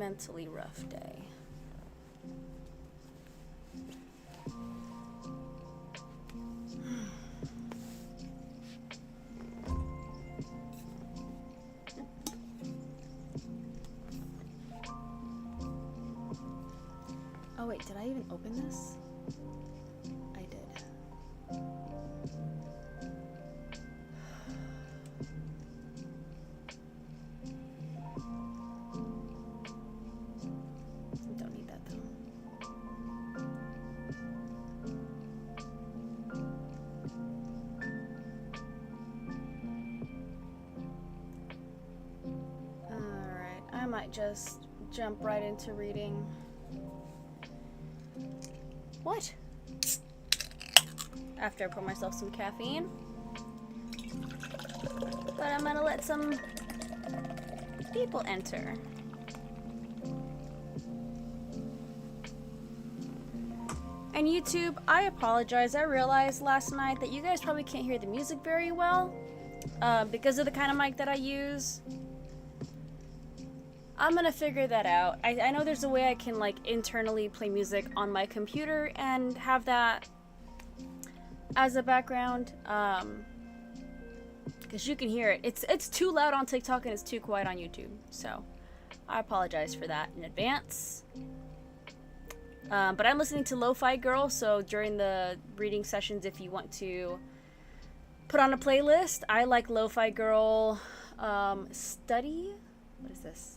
mentally rough day. Oh wait, did I even open this? I did. Don't need that though. Alright, I might just jump right into reading. What? After I pour myself some caffeine. But I'm gonna let some people enter. And YouTube, I apologize. I realized last night that you guys probably can't hear the music very well because of the kind of mic that I use. I'm gonna figure that out. I know there's a way I can like internally play music on my computer and have that as a background, because you can hear it. It's too loud on TikTok and it's too quiet on YouTube. So I apologize for that in advance. But I'm listening to Lo-Fi Girl, so during the reading sessions, if you want to put on a playlist, I like Lo-Fi Girl Study. What is this?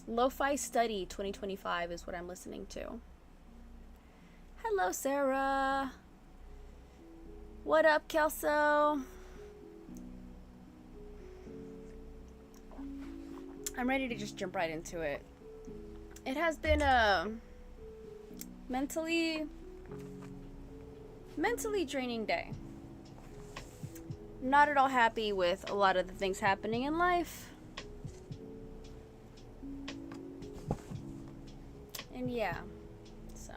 Lo-Fi Study 2025 is what I'm listening to. Hello, Sarah. What up, Kelso? I'm ready to just jump right into it. It has been a mentally draining day. Not at all happy with a lot of the things happening in life. And yeah, so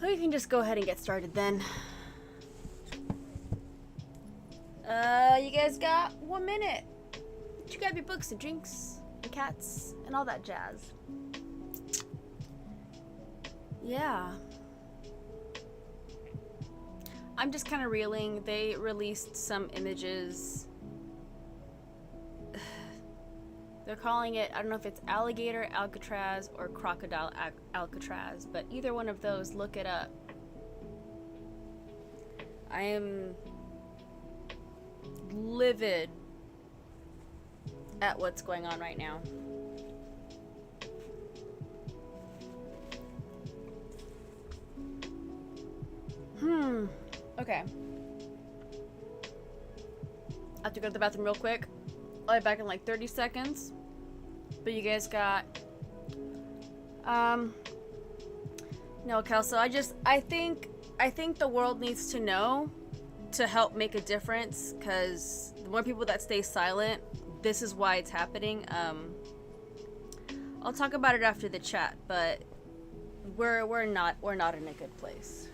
we can just go ahead and get started then. You guys got 1 minute. You grab your books and drinks and cats and all that jazz. Yeah. I'm just kind of reeling. They released some images. They're calling it, I don't know if it's alligator Alcatraz or crocodile Alcatraz, but either one of those, look it up. I am livid at what's going on right now. Okay. I have to go to the bathroom real quick. I'll be back in like 30 seconds. But you guys got no, Kelso, I think the world needs to know to help make a difference, because the more people that stay silent, this is why it's happening. I'll talk about it after the chat, but we're not in a good place.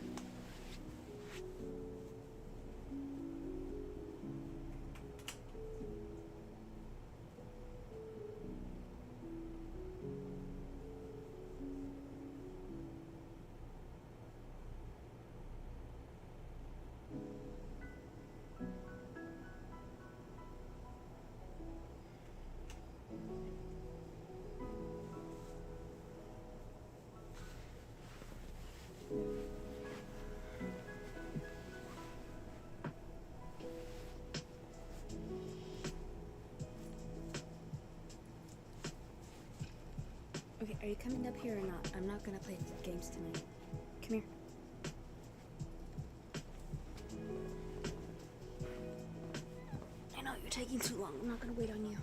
Okay, are you coming up here or not? I'm not gonna play games tonight. Come here. I know you're taking too long. I'm not gonna wait on you.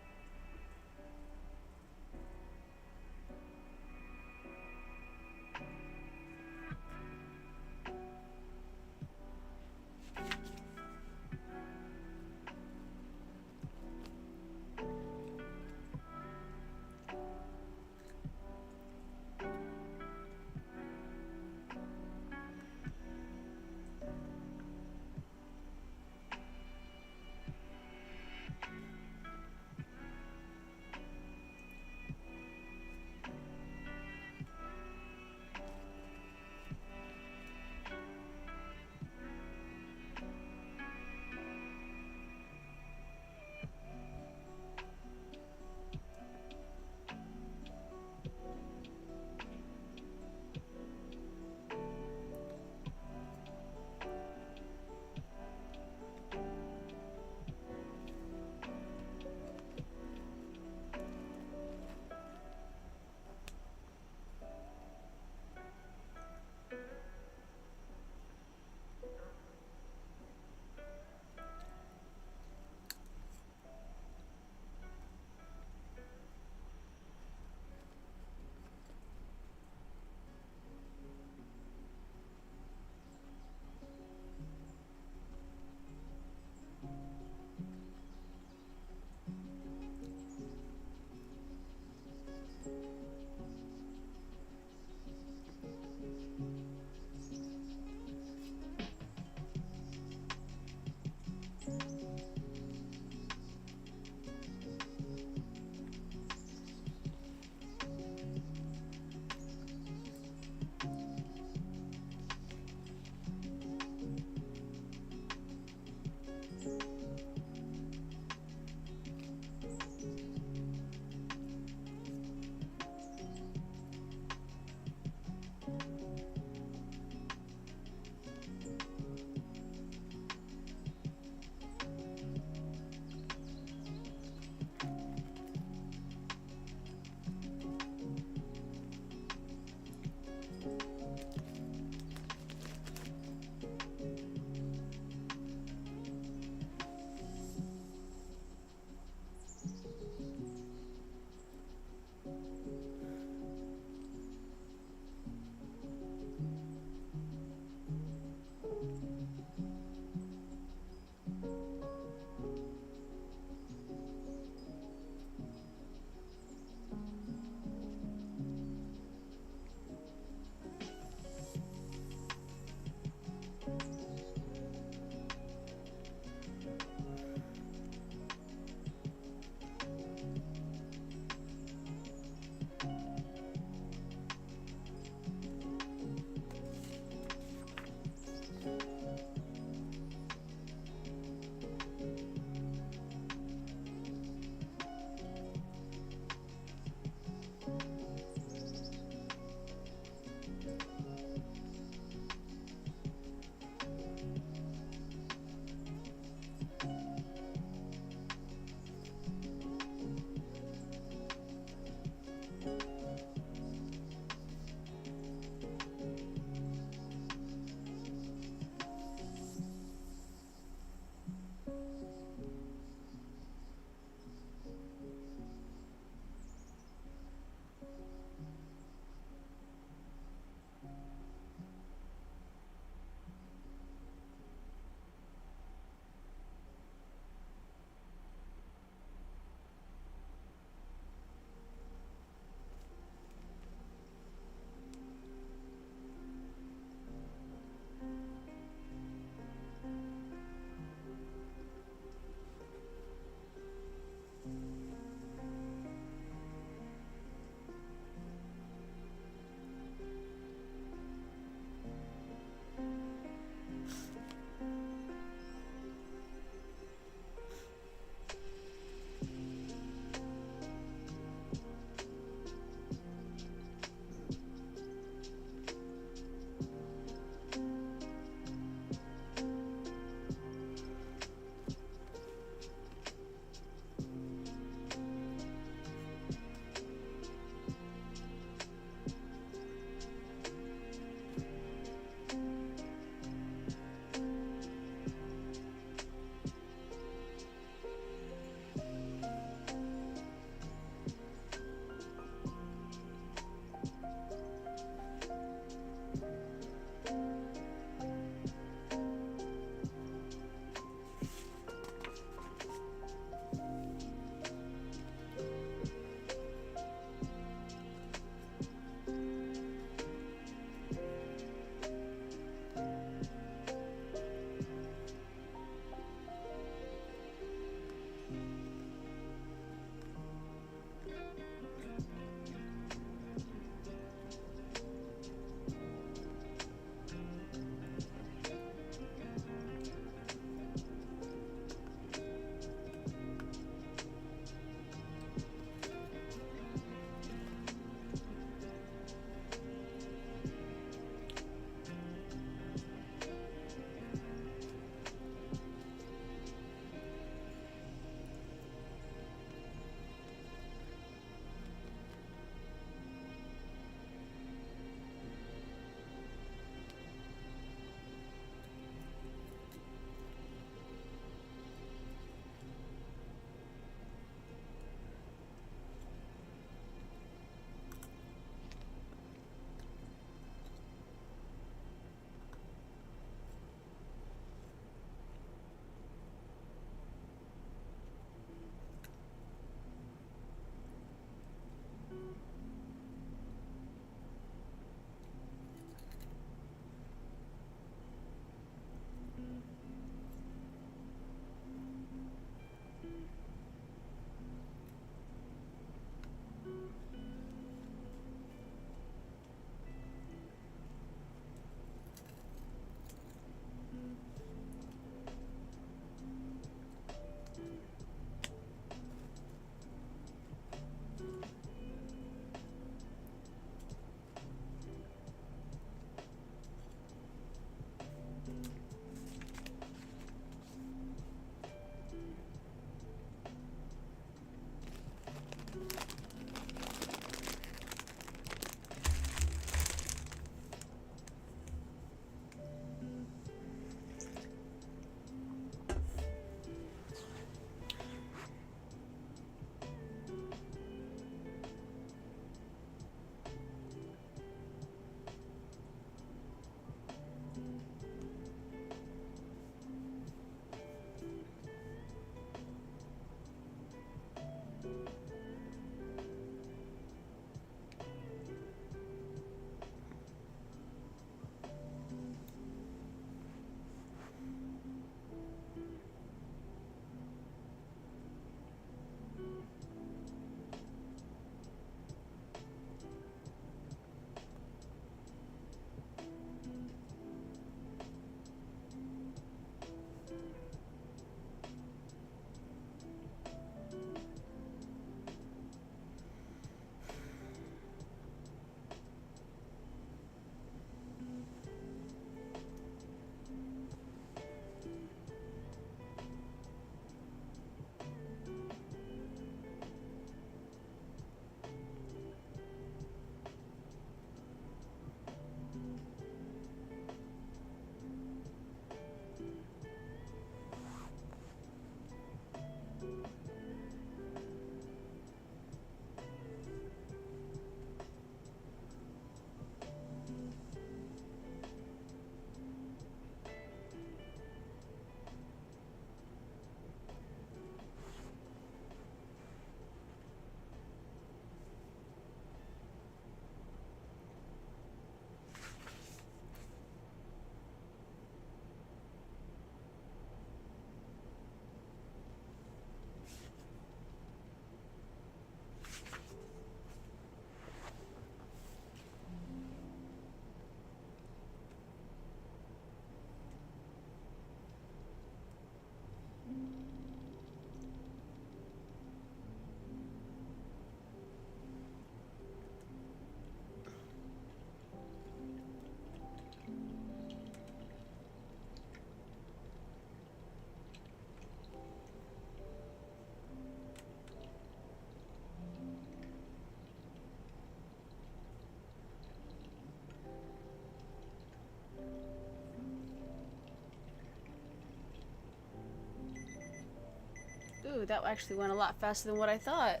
Ooh, that actually went a lot faster than what I thought.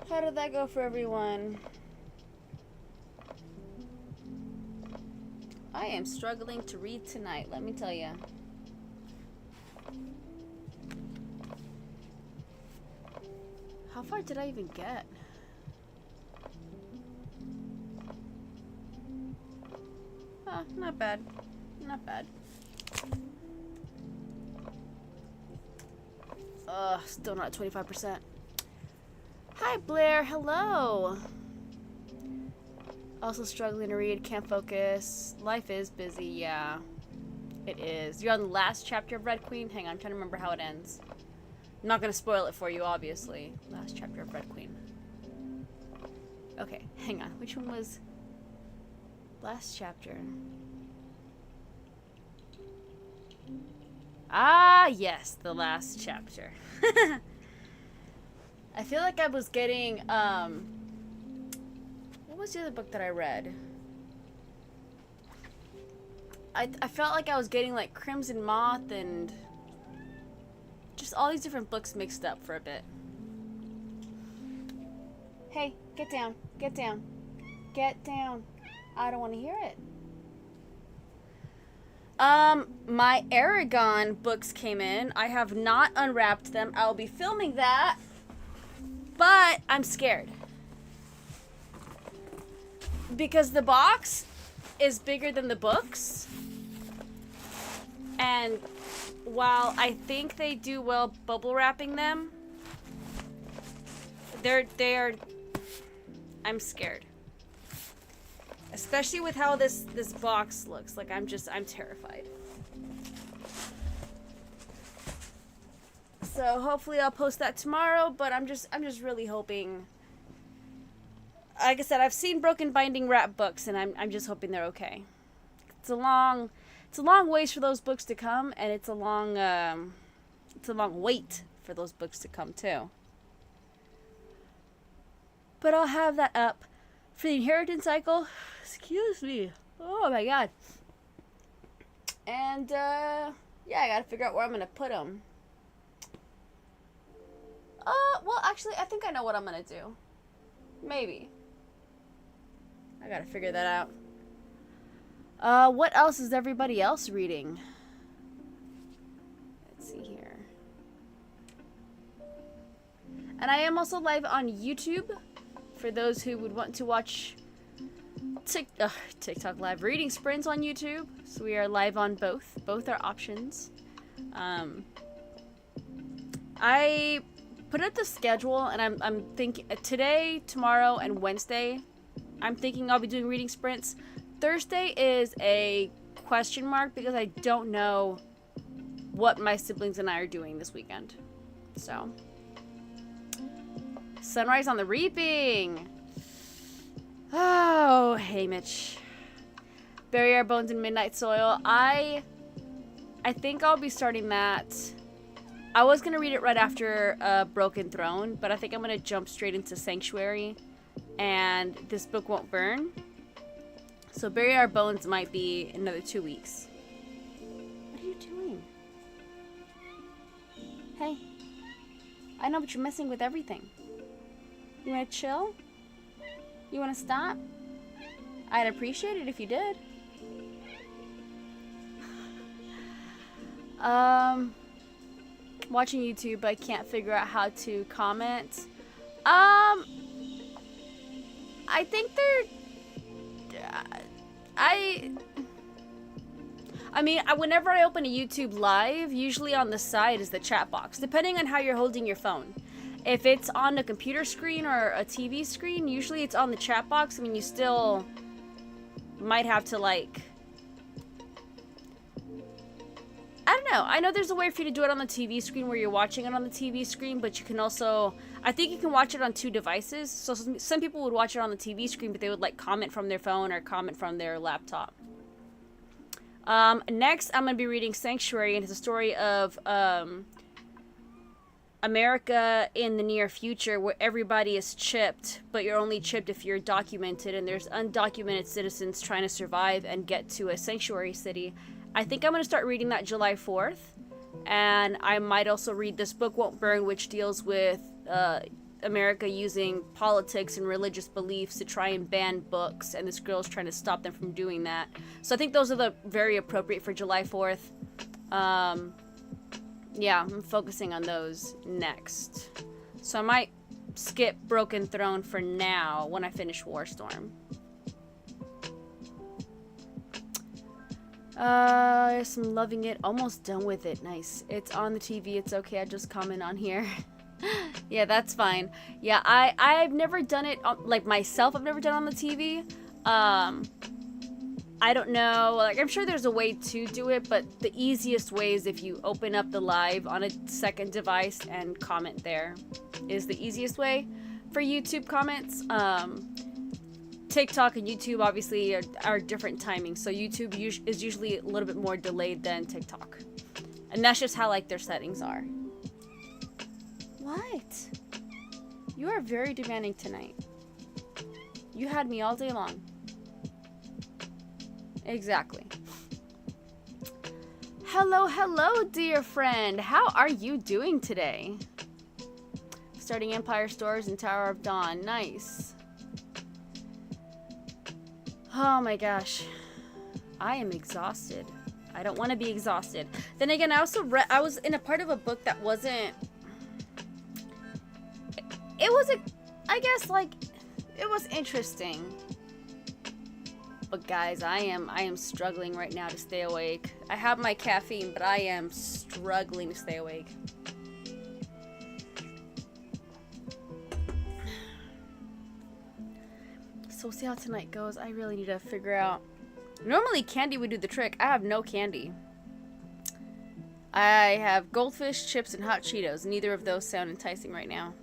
How did that go for everyone? I am struggling to read tonight, let me tell you. How far did I even get? Oh, not bad. Not bad. Still not 25%. Hi, Blair. Hello. Also struggling to read. Can't focus. Life is busy. Yeah, it is. You're on the last chapter of Red Queen? Hang on. I'm trying to remember how it ends. I'm not going to spoil it for you, obviously. Last chapter of Red Queen. Okay, hang on. Which one was last chapter? Ah, yes, the last chapter. I feel like I was getting, what was the other book that I read? I felt like I was getting, like, Crimson Moth and just all these different books mixed up for a bit. Hey, get down. Get down. Get down. I don't want to hear it. My Aragon books came in. I have not unwrapped them. I'll be filming that. But I'm scared. Because the box is bigger than the books. And while I think they do well bubble wrapping them, they're I'm scared. Especially with how this box looks. Like I'm terrified. So hopefully I'll post that tomorrow, but I'm just really hoping. Like I said, I've seen broken binding wrap books and I'm just hoping they're okay. It's a long ways for those books to come, and it's a long wait for those books to come too. But I'll have that up for the inheritance cycle. Excuse me. Oh my god. And yeah, I gotta figure out where I'm gonna put them. Well, actually, I think I know what I'm gonna do. Maybe. I gotta figure that out. What else is everybody else reading? Let's see here. And I am also live on YouTube for those who would want to watch TikTok live reading sprints on YouTube. So we are live on both. Both are options. I put up the schedule, and I'm thinking today, tomorrow, and Wednesday. I'm thinking I'll be doing reading sprints. Thursday is a question mark because I don't know what my siblings and I are doing this weekend. So, Sunrise on the Reaping. Oh, hey Mitch. Bury Our Bones in Midnight Soil. I think I'll be starting that. I was gonna read it right after Broken Throne, but I think I'm gonna jump straight into Sanctuary, and This Book Won't Burn. So Bury Our Bones might be another 2 weeks. What are you doing? Hey, I know, but you're messing with everything. You wanna chill? You wanna stop? I'd appreciate it if you did. Watching YouTube, I can't figure out how to comment. I think they're... I mean, whenever I open a YouTube live, usually on the side is the chat box, depending on how you're holding your phone. If it's on a computer screen or a TV screen, usually it's on the chat box. I mean, you still might have to, like... I don't know. I know there's a way for you to do it on the TV screen where you're watching it on the TV screen, but you can also... I think you can watch it on 2 devices. So some people would watch it on the TV screen, but they would, like, comment from their phone or comment from their laptop. Next, I'm going to be reading Sanctuary, and it's a story of America in the near future where everybody is chipped, but you're only chipped if you're documented, and there's undocumented citizens trying to survive and get to a sanctuary city. I think I'm going to start reading that July 4th. And I might also read This Book Won't Burn, which deals with America using politics and religious beliefs to try and ban books, and this girl's trying to stop them from doing that. So I think those are the very appropriate for July 4th. Yeah, I'm focusing on those next. So I might skip Broken Throne for now when I finish Warstorm. Yes, I'm loving it. Almost done with it. Nice. It's on the TV. It's okay. I just comment on here. Yeah, that's fine. Yeah, I've never done it like myself. I've never done it on the TV. I don't know. Like, I'm sure there's a way to do it, but the easiest way is if you open up the live on a second device and comment there. Is the easiest way for YouTube comments. TikTok and YouTube obviously are different timings, so YouTube is usually a little bit more delayed than TikTok, and that's just how like their settings are. What? You are very demanding tonight. You had me all day long. Exactly. Hello, hello, dear friend. How are you doing today? Starting Empire Stores and Tower of Dawn. Nice. Oh my gosh. I am exhausted. I don't want to be exhausted. Then again, I was in a part of a book that wasn't... It was it was interesting. But guys, I am struggling right now to stay awake. I have my caffeine, but I am struggling to stay awake. So we'll see how tonight goes. I really need to figure out. Normally candy would do the trick. I have no candy. I have goldfish, chips, and hot Cheetos. Neither of those sound enticing right now.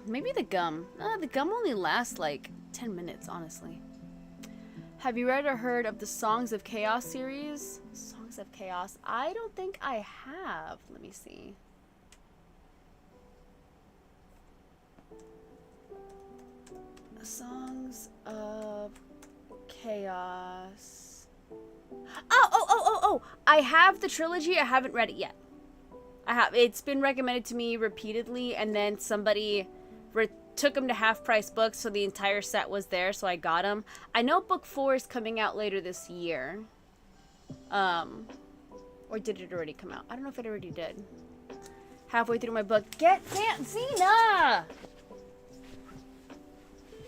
Maybe the gum. The gum only lasts like 10 minutes, honestly. Have you read or heard of the Songs of Chaos series? Songs of Chaos? I don't think I have. Let me see. Songs of Chaos. Oh! I have the trilogy. I haven't read it yet. It's been recommended to me repeatedly, and then somebody took them to half-price books, so the entire set was there, so I got them. I know book 4 is coming out later this year. Or did it already come out? I don't know if it already did. Halfway through my book. Get Xena!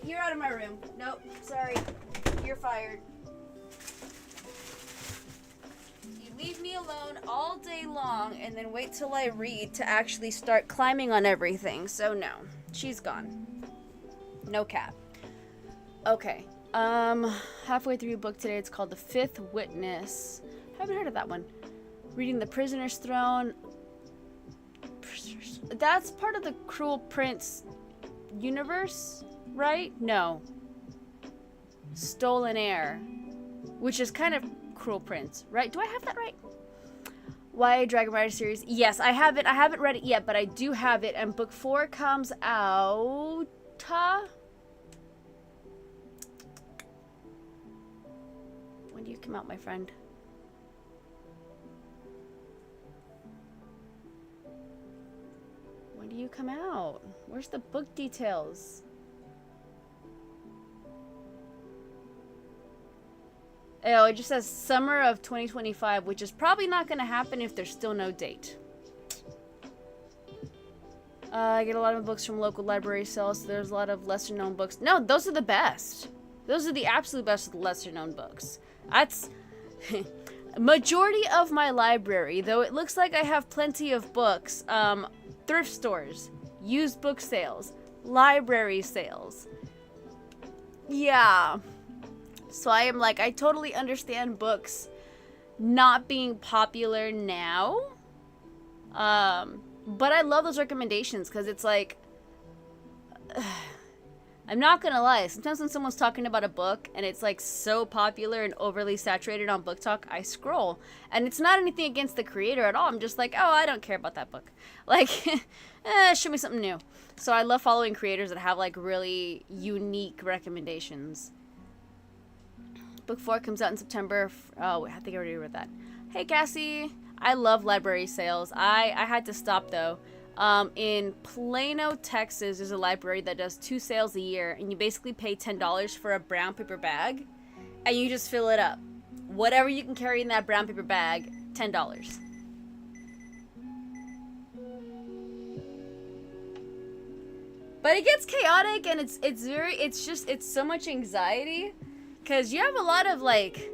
You're out of my room. Nope, sorry. You're fired. You leave me alone all day long and then wait till I read to actually start climbing on everything. So no, she's gone. No cap. Okay. Halfway through a book today. It's called The Fifth Witness. Haven't heard of that one. Reading The Prisoner's Throne. That's part of the Cruel Prince universe, right? No. Stolen Heir, which is kind of Cruel Prince, right? Do I have that right? YA Dragon Rider series. Yes, I have it. I haven't read it yet, but I do have it. And book 4 comes out. When do you come out, my friend? When do you come out? Where's the book details? Oh, it just says summer of 2025, which is probably not going to happen if there's still no date. I get a lot of books from local library sales, so there's a lot of lesser known books. No, those are the best. Those are the absolute best of the lesser known books. That's majority of my library, though it looks like I have plenty of books. Thrift stores, used book sales, library sales. Yeah. So I am like, I totally understand books not being popular now. But I love those recommendations because it's like, I'm not gonna lie. Sometimes when someone's talking about a book and it's like so popular and overly saturated on Book Talk, I scroll. And it's not anything against the creator at all. I'm just like, oh, I don't care about that book. Like, show me something new. So I love following creators that have like really unique recommendations. Book 4 comes out in September. Oh, I think I already read that. Hey, Cassie. I love library sales. I had to stop though. In Plano, Texas, there's a library that does 2 sales a year, and you basically pay $10 for a brown paper bag, and you just fill it up. Whatever you can carry in that brown paper bag, $10. But it gets chaotic, and it's so much anxiety, because you have a lot of like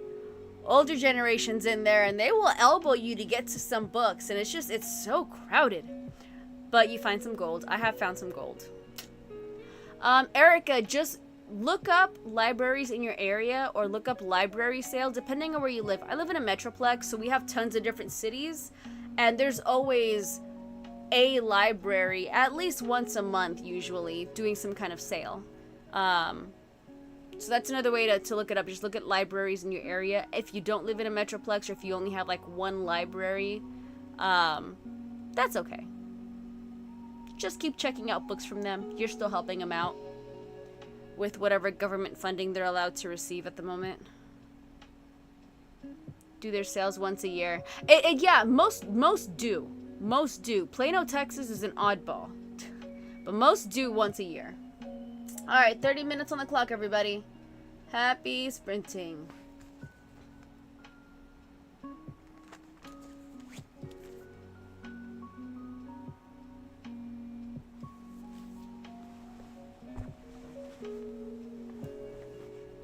older generations in there, and they will elbow you to get to some books, and it's so crowded. But you find some gold. I have found some gold. Erica, just look up libraries in your area or look up library sale, depending on where you live. I live in a metroplex, so we have tons of different cities, and there's always a library at least once a month, usually, doing some kind of sale. So that's another way to look it up. Just look at libraries in your area. If you don't live in a metroplex, or if you only have like one library, that's okay. Just keep checking out books from them. You're still helping them out with whatever government funding they're allowed to receive at the moment. Do their sales once a year. Yeah, most do. Most do. Plano, Texas is an oddball. But most do once a year. Alright, 30 minutes on the clock, everybody. Happy sprinting.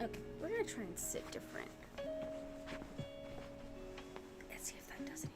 Okay, we're gonna try and sit different. Let's see if that does anything.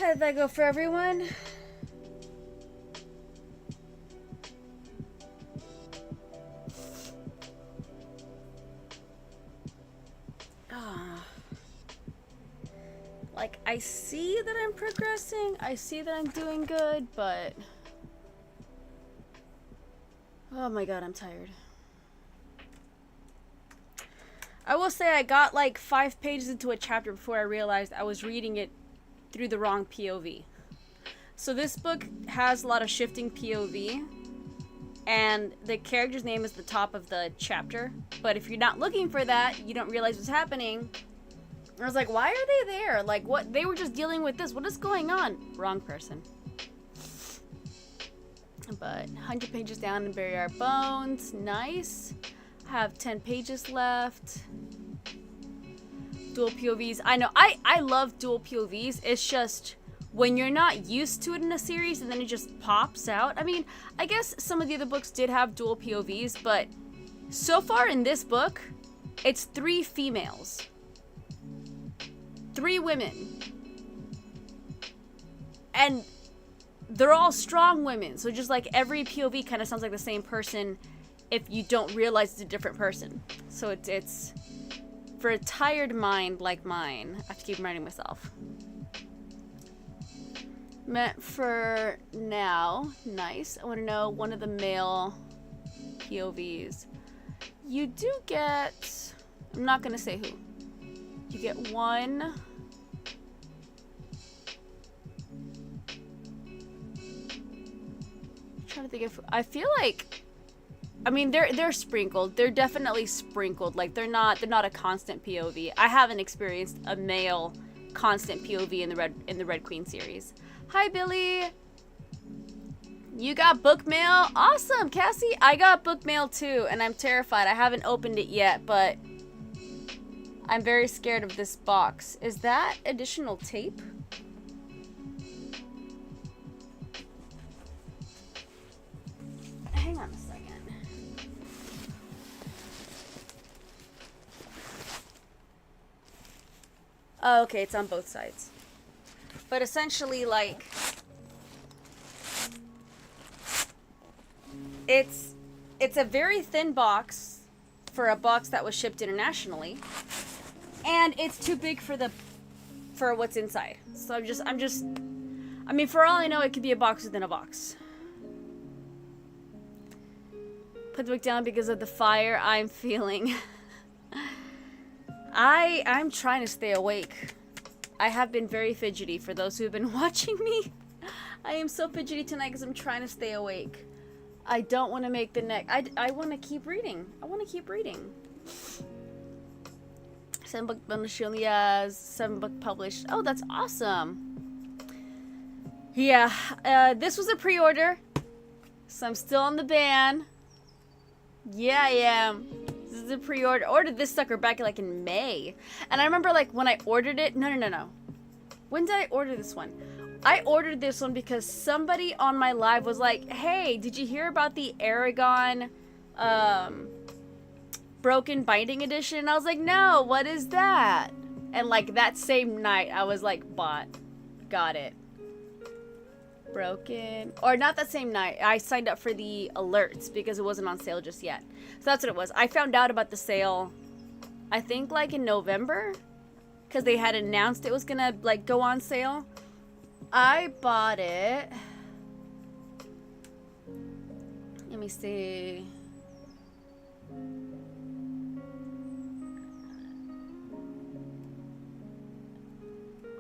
How did that go for everyone? Like, I see that I'm progressing, I see that I'm doing good, but... Oh my god, I'm tired. I will say I got like 5 pages into a chapter before I realized I was reading it through the wrong POV. So this book has a lot of shifting POV, and the character's name is the top of the chapter, but if you're not looking for that, you don't realize what's happening. I was like, why are they there? Like, what? They were just dealing with this. What is going on? Wrong person. But 100 pages down and bury our bones. Nice. I have 10 pages left. Dual POVs. I know. I love dual POVs. It's just when you're not used to it in a series and then it just pops out. I mean, I guess some of the other books did have dual POVs, but so far in this book, it's 3 females. 3 women. And they're all strong women. So just like every POV kind of sounds like the same person if you don't realize it's a different person. So it's for a tired mind like mine, I have to keep reminding myself. Meant for now. Nice. I want to know one of the male POVs. You do get... I'm not going to say who. You get 1. I'm trying to think if... I feel like... I mean, they're sprinkled. They're definitely sprinkled. Like, they're not a constant POV. I haven't experienced a male constant POV in the Red Queen series. Hi, Billy. You got book mail? Awesome, Cassie. I got book mail too, and I'm terrified. I haven't opened it yet, but I'm very scared of this box. Is that additional tape? Hang on a second. Oh, okay, it's on both sides. But essentially, like, it's a very thin box for a box that was shipped internationally, and it's too big for what's inside. So I mean, for all I know, it could be a box within a box. Put the book down because of the fire I'm feeling. I'm trying to stay awake. I have been very fidgety for those who have been watching me. I am so fidgety tonight because I'm trying to stay awake. I don't want to make the neck. I want to keep reading. I want to keep reading. 7 book bundle, she only has 7 book published. Oh, that's awesome. Yeah, this was a pre-order, so I'm still on the ban. Yeah, I am. This is a pre-order. Ordered this sucker back in May. And I remember like when I ordered it. No. When did I order this one? I ordered this one because somebody on my live was like, hey, did you hear about the Aragon Broken Binding Edition? And I was like, no, what is that? And like that same night, I was like, bought. Got it. Broken. Or not that same night. I signed up for the alerts because it wasn't on sale just yet. So that's what it was. I found out about the sale, I think like in November, because they had announced it was gonna like go on sale. I bought it. Let me see.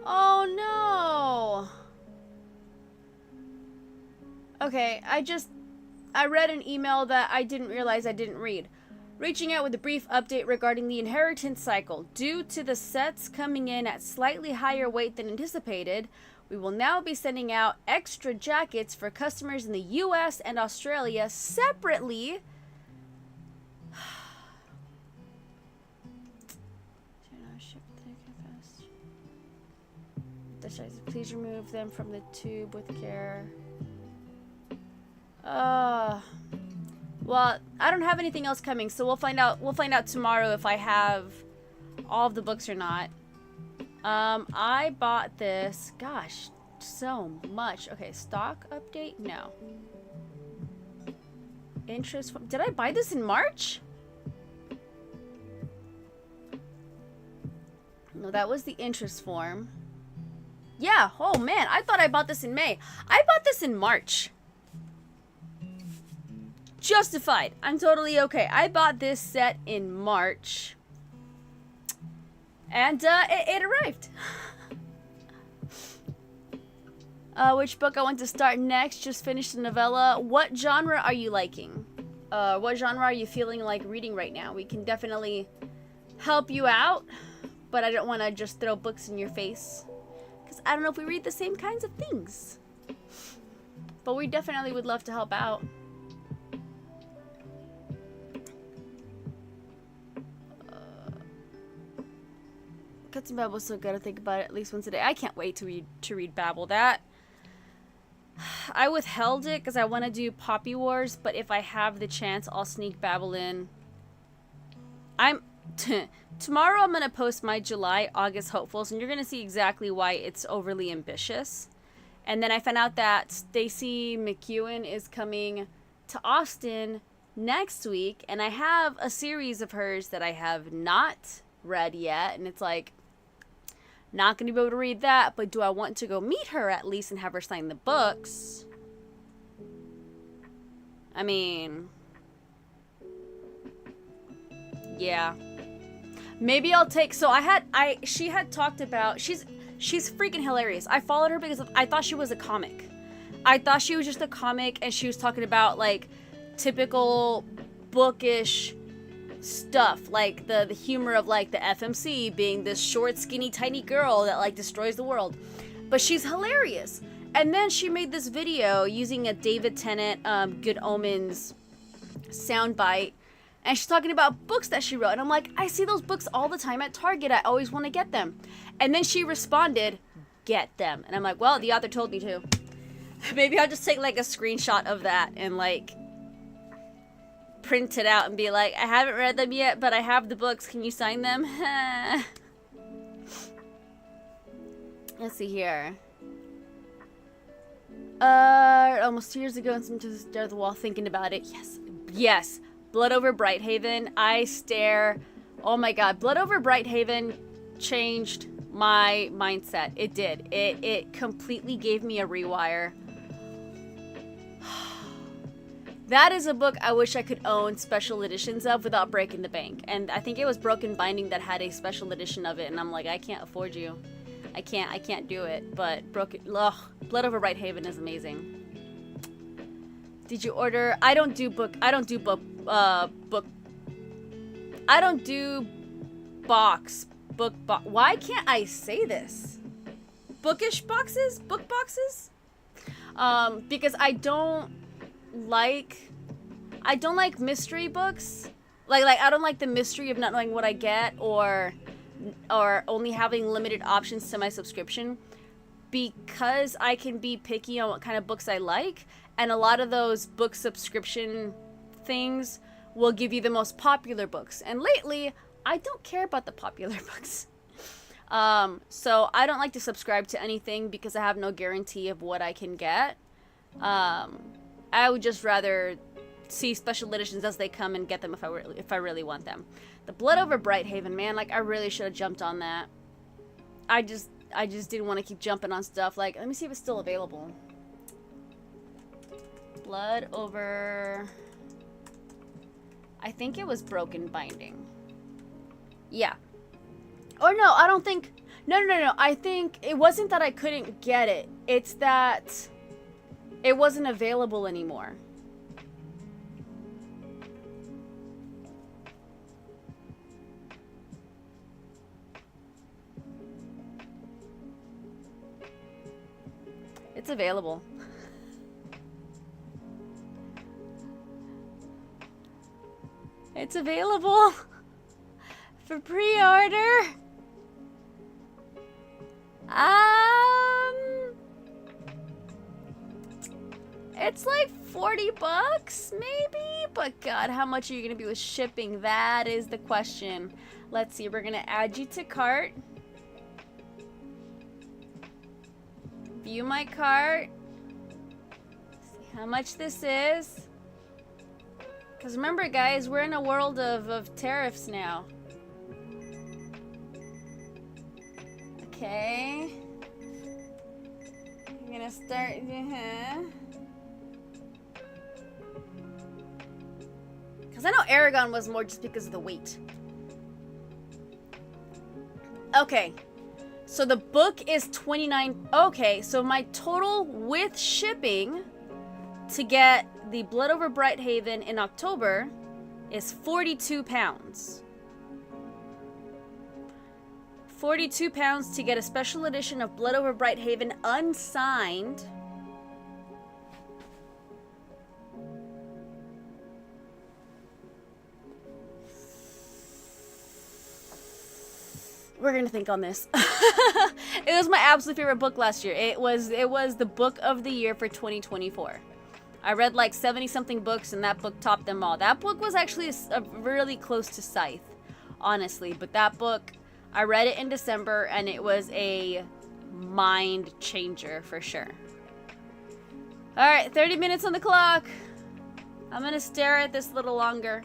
Oh no. Okay, I read an email that I didn't realize I didn't read. Reaching out with a brief update regarding the inheritance cycle. Due to the sets coming in at slightly higher weight than anticipated, we will now be sending out extra jackets for customers in the US and Australia separately. Please remove them from the tube with care. Well, I don't have anything else coming, so we'll find out tomorrow if I have all of the books or not. I bought this, gosh, so much. Okay, stock update? No. Interest form. Did I buy this in March? No, that was the interest form. Yeah, oh man, I thought I bought this in May. I bought this in March. Justified. I'm totally okay. I bought this set in March. And it arrived. Which book I want to start next? Just finished a novella. What genre are you liking? What genre are you feeling like reading right now? We can definitely help you out, but I don't want to just throw books in your face, because I don't know if we read the same kinds of things. But we definitely would love to help out. Cuts and Babble is so good. I think about it at least once a day. I can't wait to read Babble. That I withheld it because I want to do Poppy Wars, but if I have the chance, I'll sneak Babble in. Tomorrow I'm gonna post my July August hopefuls, and you're gonna see exactly why it's overly ambitious. And then I found out that Stacey McEwen is coming to Austin next week, and I have a series of hers that I have not read yet, and it's like, not going to be able to read that, but do I want to go meet her at least and have her sign the books? I mean, yeah. Maybe I'll take, so she had talked about, she's freaking hilarious. I followed her because I thought she was a comic. I thought she was just a comic, and she was talking about like typical bookish stuff, like the humor of like the FMC being this short, skinny, tiny girl that like destroys the world. But she's hilarious. And then she made this video using a David Tennant Good Omens soundbite, and she's talking about books that she wrote, and I'm like, I see those books all the time at Target. I always want to get them. And then she responded, get them. And I'm like, well, the author told me to. Maybe I'll just take like a screenshot of that and like print it out and be like, I haven't read them yet, but I have the books. Can you sign them? Let's see here. Almost 2 years ago, and sometimes I stare at the wall thinking about it. Yes. Yes. Blood Over Brighthaven. I stare. Oh my god. Blood Over Brighthaven changed my mindset. It did. It completely gave me a rewire. That is a book I wish I could own special editions of without breaking the bank. And I think it was Broken Binding that had a special edition of it, and I'm like, I can't afford you. I can't do it. But Blood Over Brighthaven is amazing. Did you order? I don't do box. Why can't I say this? Bookish boxes? Book boxes? Because I don't like mystery books. Like I don't like the mystery of not knowing what I get, or only having limited options to my subscription, because I can be picky on what kind of books I like, and a lot of those book subscription things will give you the most popular books, and lately I don't care about the popular books. So I don't like to subscribe to anything because I have no guarantee of what I can get. I would just rather see special editions as they come and get them if I really want them. The Blood Over Brighthaven, man, like I really should have jumped on that. I just didn't want to keep jumping on stuff. Like, let me see if it's still available. Blood Over, I think it was Broken Binding. Yeah. Or no, I don't think, no. I think it wasn't that I couldn't get it. It's that it wasn't available anymore. It's available. It's available for pre-order. It's like 40 bucks, maybe? But God, how much are you gonna be with shipping? That is the question. Let's see, we're gonna add you to cart. View my cart. See how much this is. Because remember, guys, we're in a world of tariffs now. Okay. I'm gonna start. Because I know Aragon was more just because of the weight. Okay. So the book is 29. Okay, so my total with shipping to get the Blood Over Brighthaven in October is 42 pounds. 42 pounds to get a special edition of Blood Over Brighthaven unsigned. We're gonna think on this. It was my absolute favorite book last year. It was the book of the year for 2024. I read like 70 something books and that book topped them all. That book was actually really close to Scythe, honestly. But that book, I read it in December and it was a mind changer for sure. All right, 30 minutes on the clock. I'm gonna stare at this a little longer.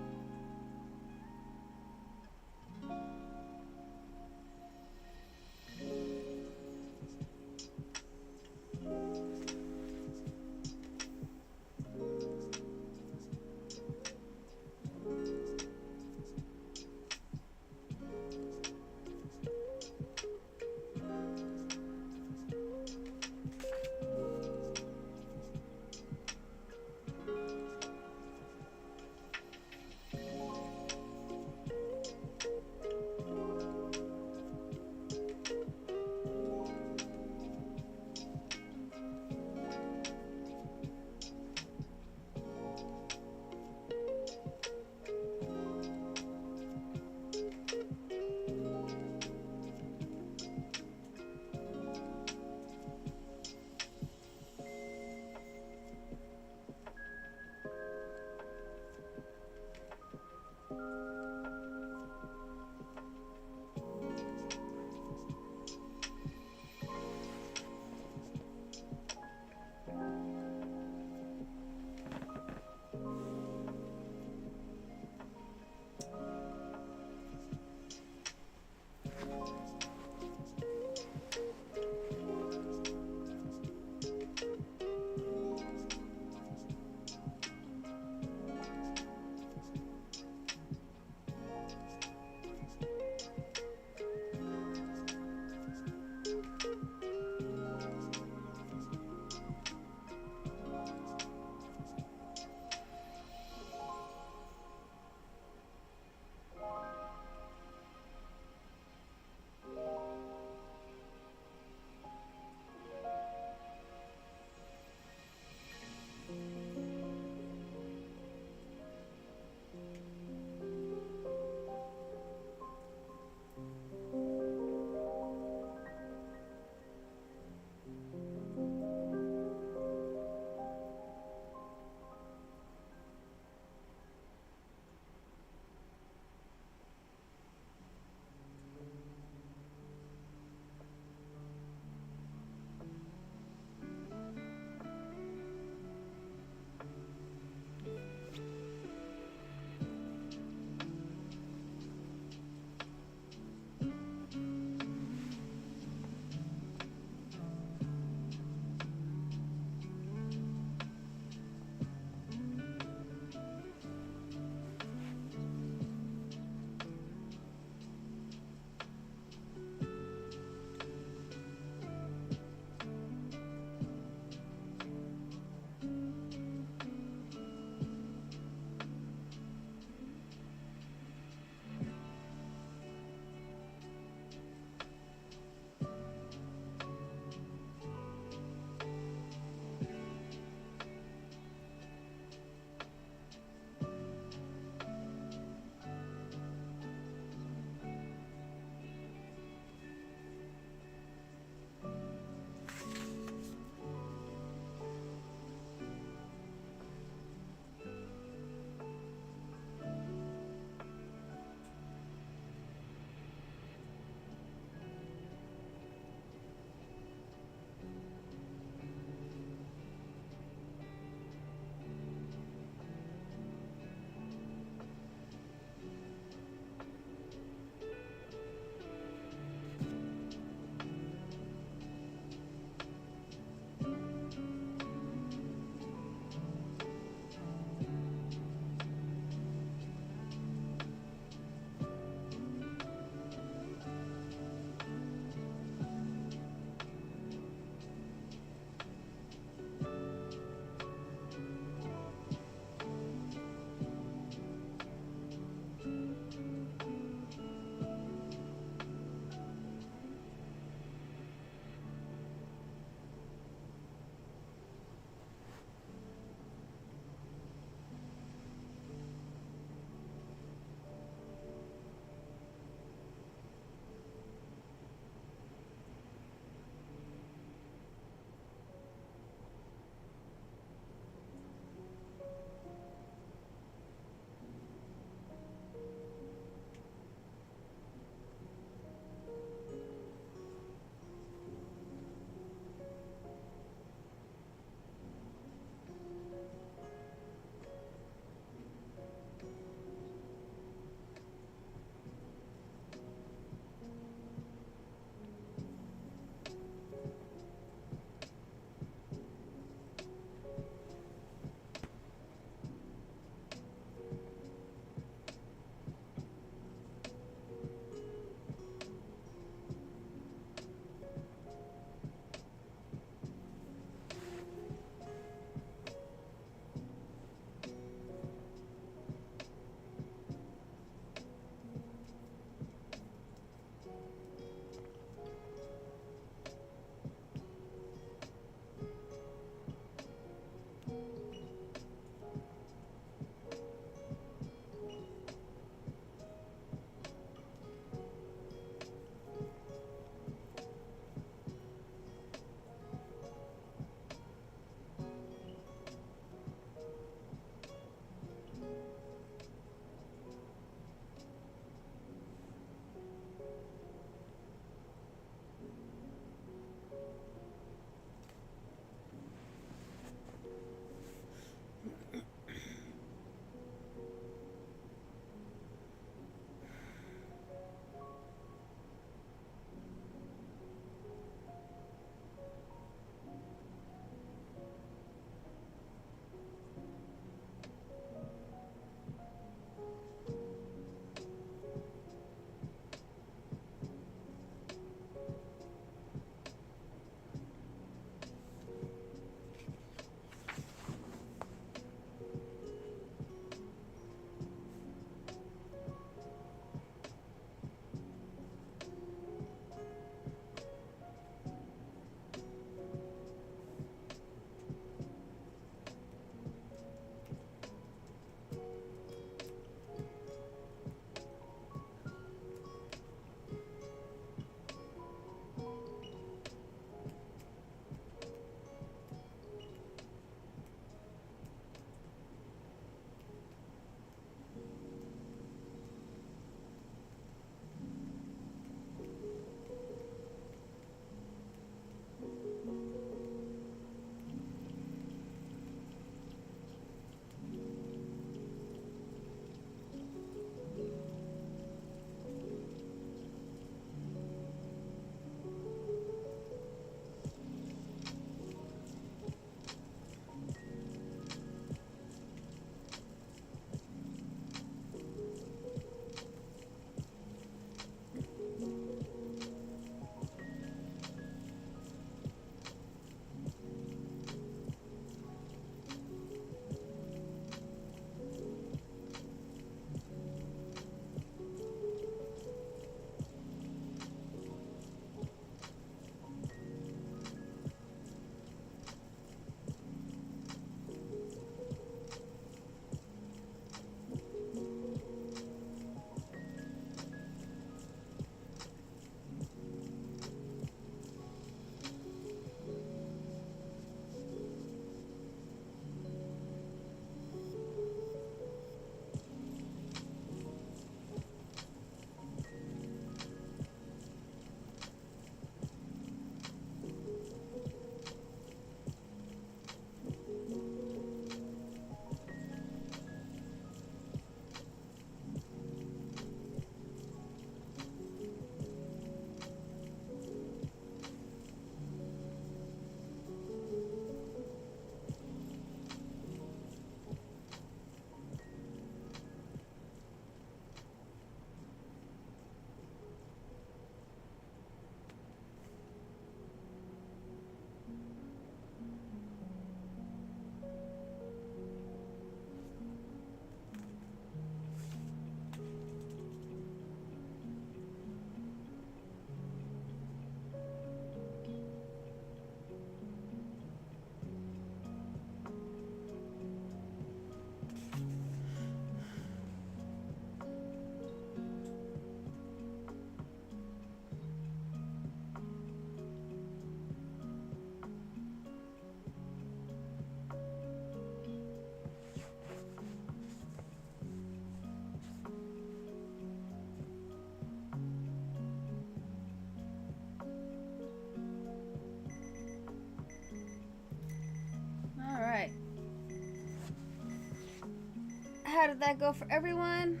How did that go for everyone?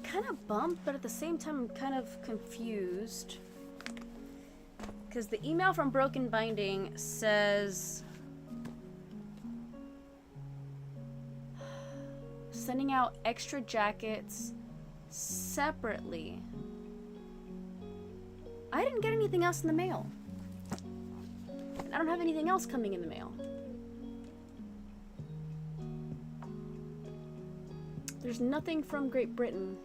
Kind of bummed, but at the same time I'm kind of confused. Because the email from Broken Binding says sending out extra jackets separately. I didn't get anything else in the mail. I don't have anything else coming in the mail. There's nothing from Great Britain.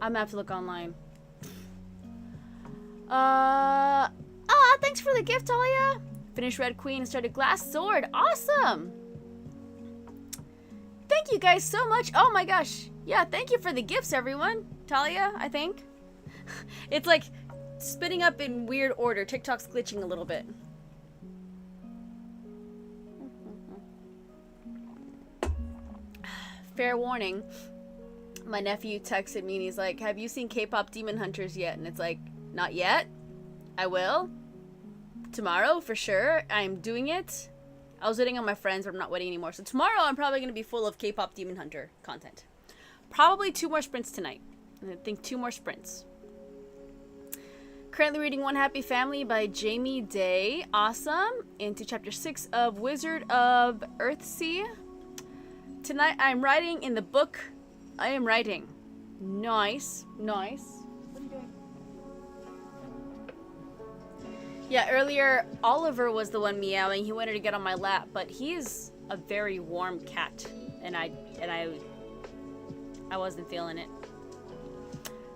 I'm gonna have to look online. Thanks for the gift, Talia. Finished Red Queen and started Glass Sword. Awesome! Thank you guys so much. Oh my gosh. Yeah, thank you for the gifts, everyone. Talia, I think. It's like spinning up in weird order. TikTok's glitching a little bit. Fair warning. My nephew texted me and he's like, have you seen K-pop Demon Hunters yet? And it's like, not yet. I will. Tomorrow, for sure. I'm doing it. I was waiting on my friends, but I'm not waiting anymore. So tomorrow, I'm probably going to be full of K-pop Demon Hunter content. Probably 2 more sprints tonight. I think 2 more sprints. Currently reading One Happy Family by Jamie Day. Awesome. Into chapter 6 of Wizard of Earthsea. Tonight, I'm writing in the book. I am writing. Nice. Nice. What are you doing? Yeah, earlier, Oliver was the one meowing. He wanted to get on my lap, but he's a very warm cat. And I wasn't feeling it.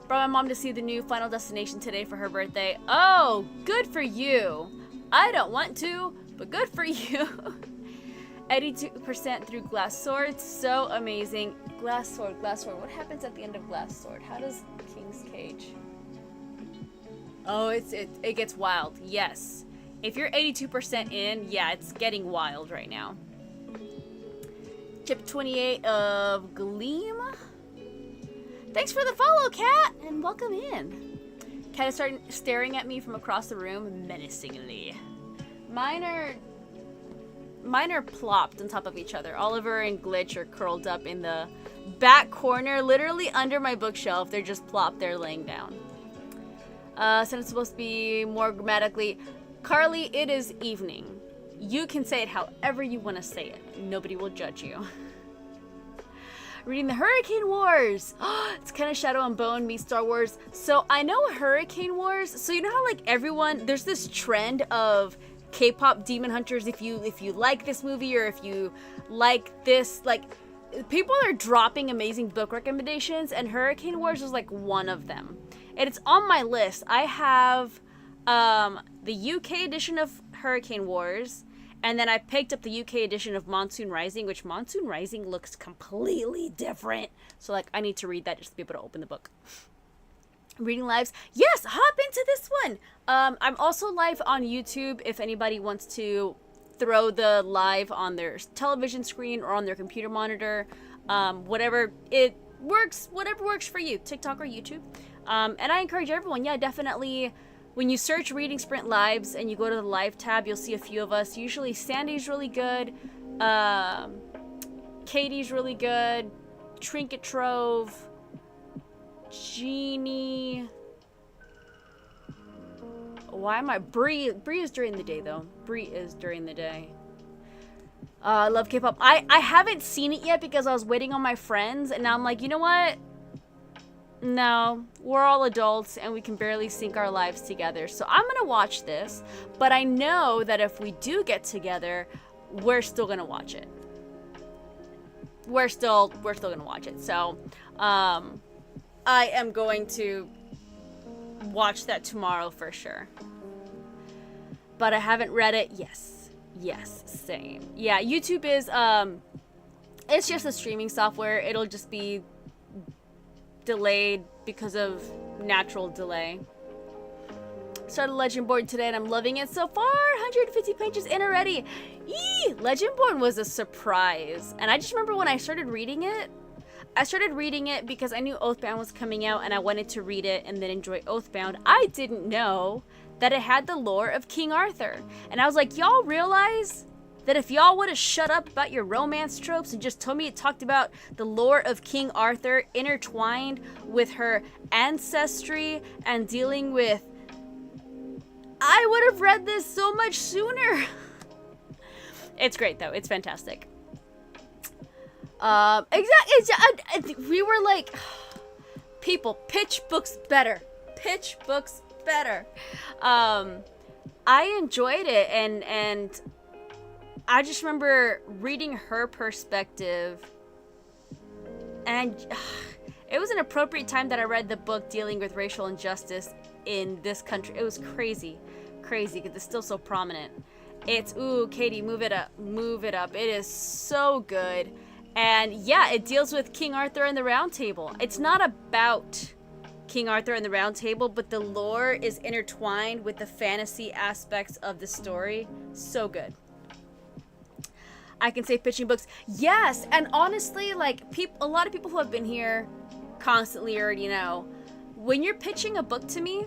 Brought my mom to see the new Final Destination today for her birthday. Oh, good for you. I don't want to, but good for you. 82% through Glass Sword. So amazing. Glass Sword, Glass Sword. What happens at the end of Glass Sword? How does King's Cage? Oh, it gets wild. Yes. If you're 82% in, yeah, it's getting wild right now. Chapter 28 of Gleam. Thanks for the follow, Cat, and welcome in. Cat is starting staring at me from across the room menacingly. Mine are plopped on top of each other. Oliver and Glitch are curled up in the back corner, literally under my bookshelf. They're just plopped there laying down. So it's supposed to be more grammatically. Carly, it is evening. You can say it however you want to say it. Nobody will judge you. Reading the Hurricane Wars. It's kind of Shadow and Bone meets Star Wars. So I know Hurricane Wars. So you know how like everyone, there's this trend of K-pop Demon Hunters. If you like this movie or if you like this, like people are dropping amazing book recommendations, and Hurricane Wars is like one of them. And it's on my list. I have the UK edition of Hurricane Wars, and then I picked up the UK edition of Monsoon Rising, which Monsoon Rising looks completely different. So like I need to read that just to be able to open the book. Reading lives. Yes, hop into this one. I'm also live on YouTube if anybody wants to throw the live on their television screen or on their computer monitor. Whatever it works, whatever works for you, TikTok or YouTube. And I encourage everyone, yeah, definitely, when you search Reading Sprint Lives and you go to the live tab, you'll see a few of us. Usually Sandy's really good, Katie's really good, Trinket Trove, Jeannie. Why am I? Bree is during the day, though. Bree is during the day. I love K-pop. I haven't seen it yet because I was waiting on my friends, and now I'm like, you know what? No, we're all adults, and we can barely sync our lives together. So I'm gonna watch this, but I know that if we do get together, we're still gonna watch it. We're still gonna watch it. So, I am going to watch that tomorrow for sure. But I haven't read it. Yes, same. Yeah, YouTube is it's just a streaming software. It'll just be delayed because of natural delay. Started Legendborn today and I'm loving it so far. 150 pages in already. Legendborn was a surprise. And I just remember when I started reading it, I started reading it because I knew Oathbound was coming out and I wanted to read it and then enjoy Oathbound. I didn't know that it had the lore of King Arthur. And I was like, y'all realize that if y'all would have shut up about your romance tropes and just told me it talked about the lore of King Arthur intertwined with her ancestry and dealing with... I would have read this so much sooner. It's great though. It's fantastic. Exactly. We were like, people, pitch books better. Pitch books better. I enjoyed it, and I just remember reading her perspective, and it was an appropriate time that I read the book dealing with racial injustice in this country. It was crazy, because it's still so prominent. It's, ooh, Katie, move it up. It is so good. And yeah, it deals with King Arthur and the Round Table. It's not about King Arthur and the Round Table, but the lore is intertwined with the fantasy aspects of the story. So good. I can say pitching books. Yes, and honestly, like, a lot of people who have been here constantly already know, when you're pitching a book to me,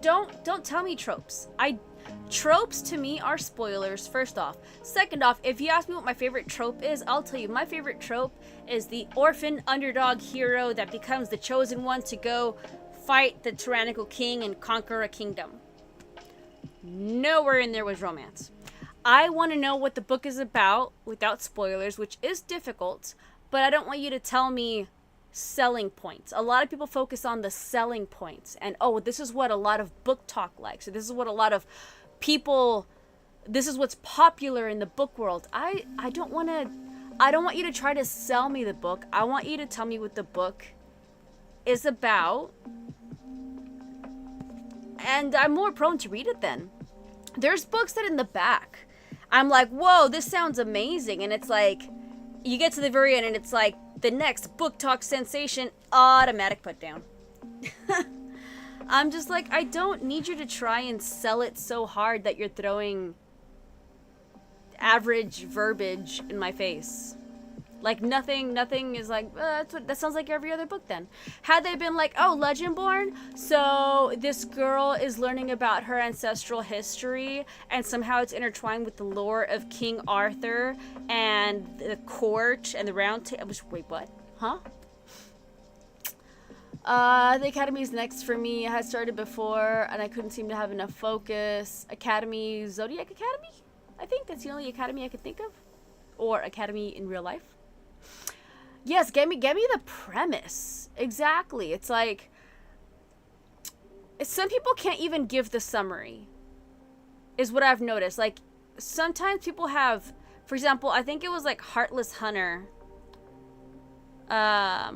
don't tell me tropes. Tropes to me are spoilers, first off. Second off, if you ask me what my favorite trope is, I'll tell you my favorite trope is the orphan underdog hero that becomes the chosen one to go fight the tyrannical king and conquer a kingdom. Nowhere in there was romance. I want to know what the book is about without spoilers, which is difficult, but I don't want you to tell me selling points. A lot of people focus on the selling points and, oh, this is what a lot of book talk likes, so this is what a lot of people, this is what's popular in the book world. I don't want you to try to sell me the book. I want you to tell me what the book is about, and I'm more prone to read it then. There's books that in the back I'm like, whoa, this sounds amazing, and it's like, you get to the very end and it's like, the next book talk sensation, automatic put down. I'm just like, I don't need you to try and sell it so hard that you're throwing average verbiage in my face. Like, nothing is like, that sounds like every other book then. Had they been like, oh, Legendborn, so this girl is learning about her ancestral history, and somehow it's intertwined with the lore of King Arthur and the court and the round table. Wait, what? Huh? The Academy's next for me. I had started before, and I couldn't seem to have enough focus. Academy, Zodiac Academy? I think that's the only Academy I could think of. Or Academy in real life. Yes, get me the premise. Exactly. It's like, some people can't even give the summary, is what I've noticed. Like, sometimes people have, for example, I think it was like Heartless Hunter. There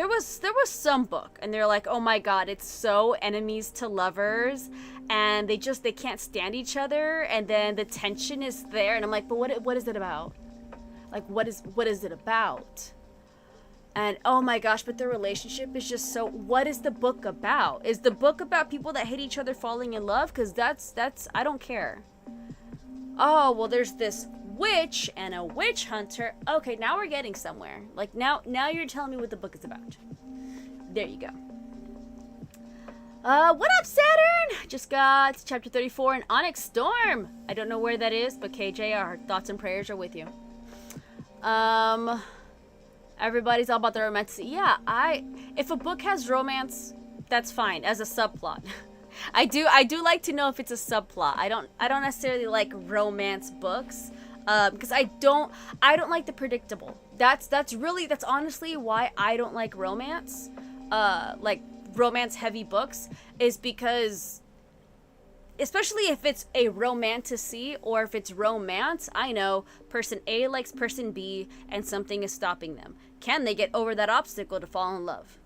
was some book, and they're like, oh my god, it's so enemies to lovers, and they can't stand each other, and then the tension is there, and I'm like, but what is it about? Like, what is it about? And oh my gosh, but the relationship is just so, what is the book about? Is the book about people that hate each other falling in love? Because that's I don't care. Oh, well, there's this witch and a witch hunter. Okay, now we're getting somewhere. Like, now you're telling me what the book is about. There you go. What up, Saturn? Just got to chapter 34 in Onyx Storm. I don't know where that is, but KJ, our thoughts and prayers are with you. Everybody's all about the romance. Yeah, if a book has romance, that's fine as a subplot. I do like to know if it's a subplot. I don't necessarily like romance books, because I don't like the predictable. That's honestly why I don't like romance. Like romance heavy books, is because, especially if it's a romantasy or if it's romance, I know person A likes person B and something is stopping them. Can they get over that obstacle to fall in love?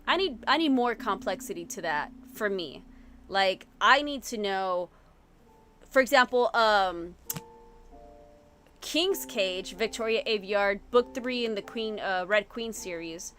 I need more complexity to that for me. Like, I need to know, for example, King's Cage, Victoria Aveyard, book 3 in the Red Queen series,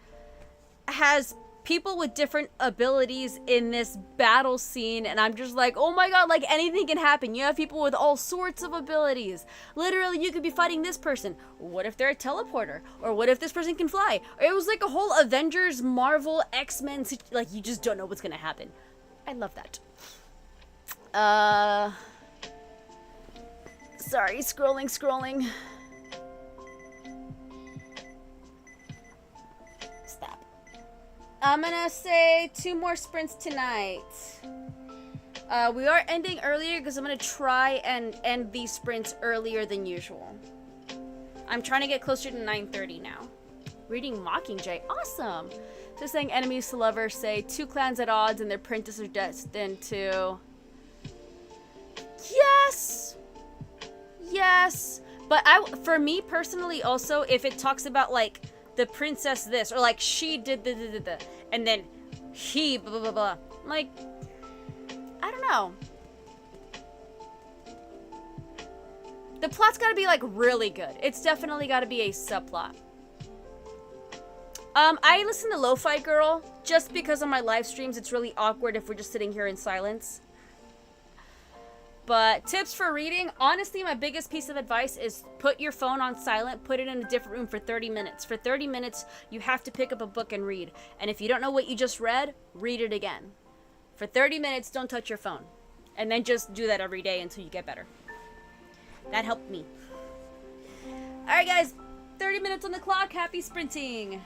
has people with different abilities in this battle scene, and I'm just like, oh my god, like anything can happen. You have people with all sorts of abilities. Literally, you could be fighting this person. What if they're a teleporter? Or what if this person can fly? Or it was like a whole Avengers, Marvel, X-Men, like you just don't know what's gonna happen. I love that. Sorry, scrolling. Stop. I'm gonna say 2 more sprints tonight. We are ending earlier because I'm gonna try and end these sprints earlier than usual. I'm trying to get closer to 9:30 now. Reading Mockingjay, awesome. Just saying enemies to lovers, say 2 clans at odds and their princess are destined to... Yes! But for me personally also, if it talks about like the princess this, or like she did the, and then he blah blah blah, like, I don't know. The plot's gotta be like really good. It's definitely gotta be a subplot. I listen to Lo-Fi Girl just because on my live streams it's really awkward if we're just sitting here in silence. But tips for reading, honestly, my biggest piece of advice is put your phone on silent, put it in a different room for 30 minutes. For 30 minutes, you have to pick up a book and read. And if you don't know what you just read, read it again. For 30 minutes, don't touch your phone. And then just do that every day until you get better. That helped me. Alright guys, 30 minutes on the clock, happy sprinting!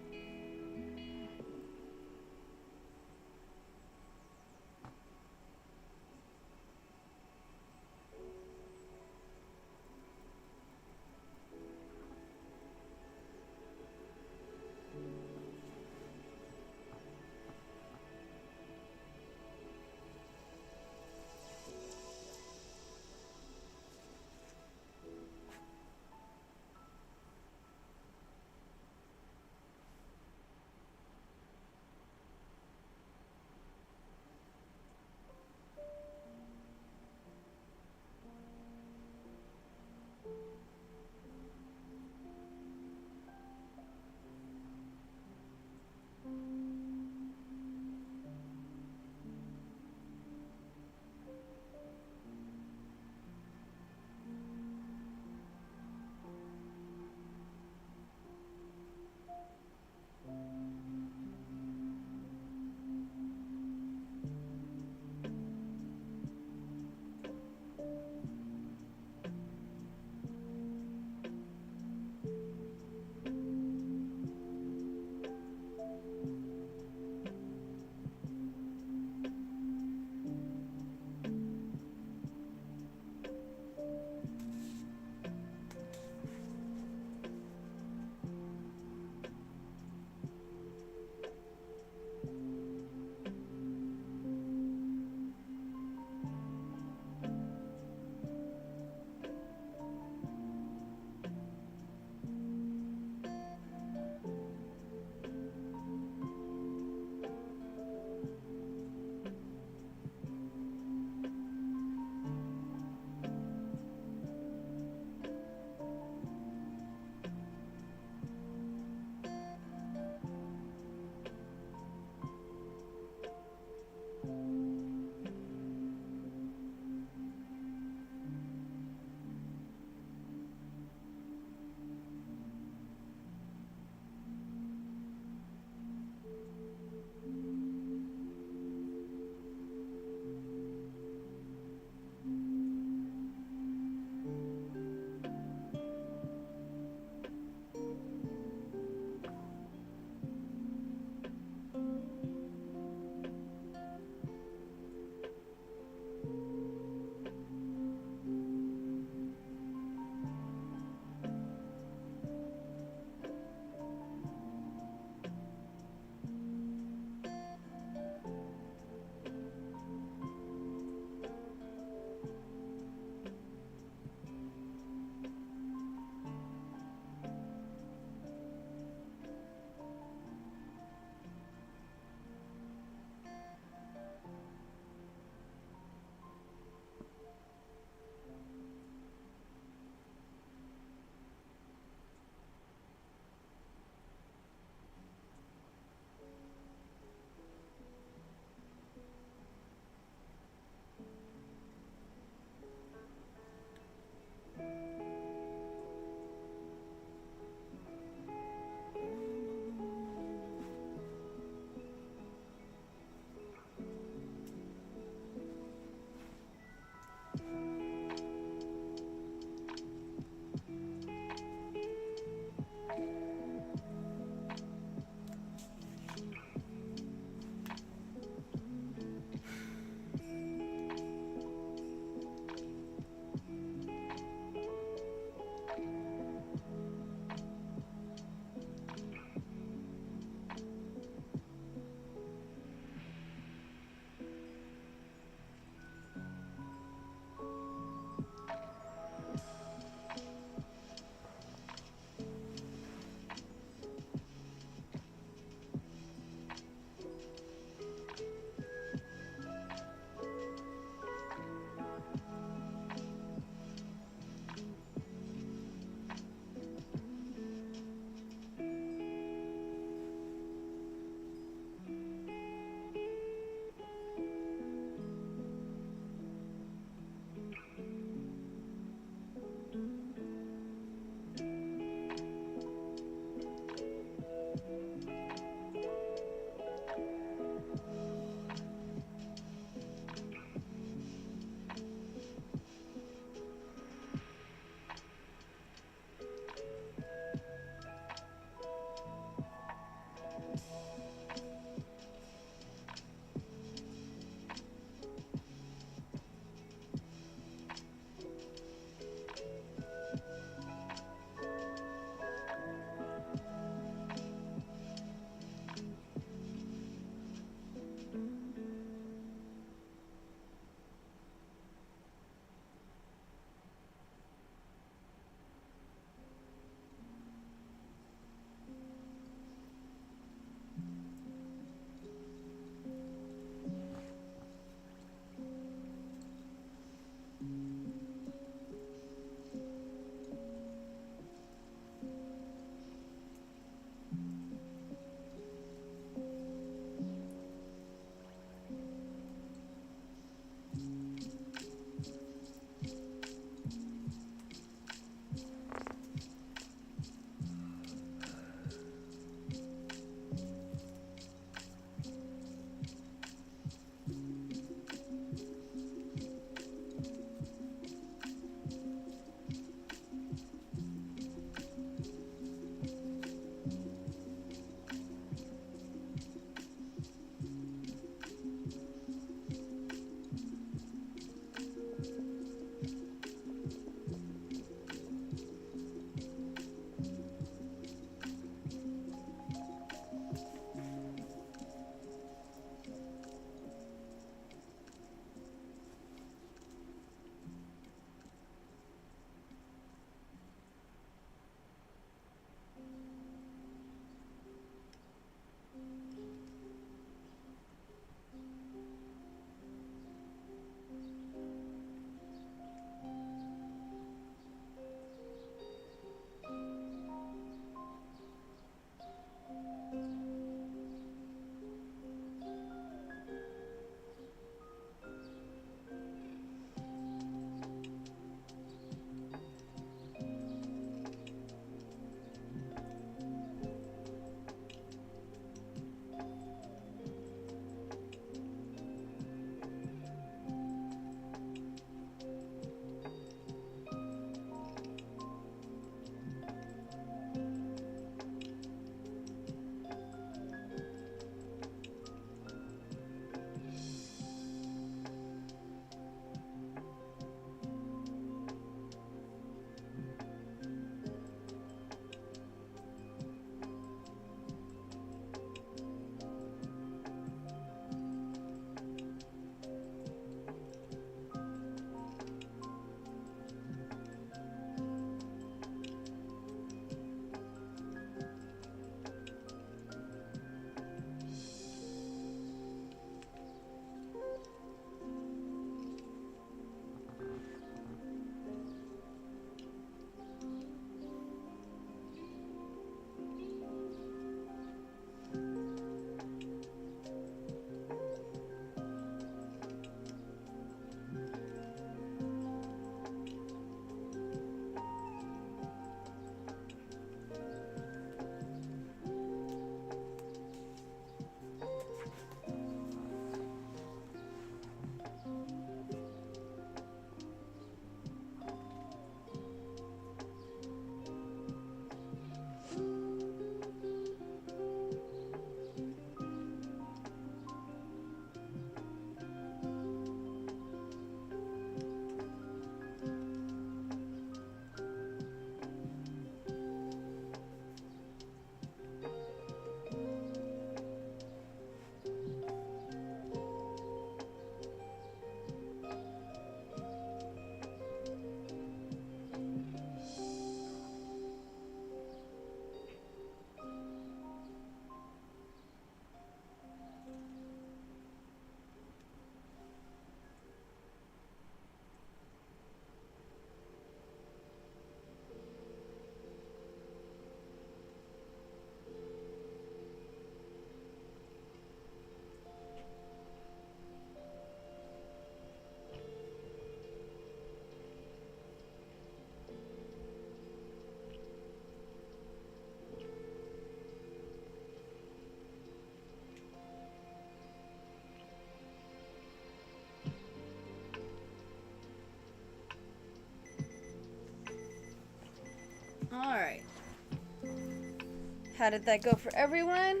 How did that go for everyone?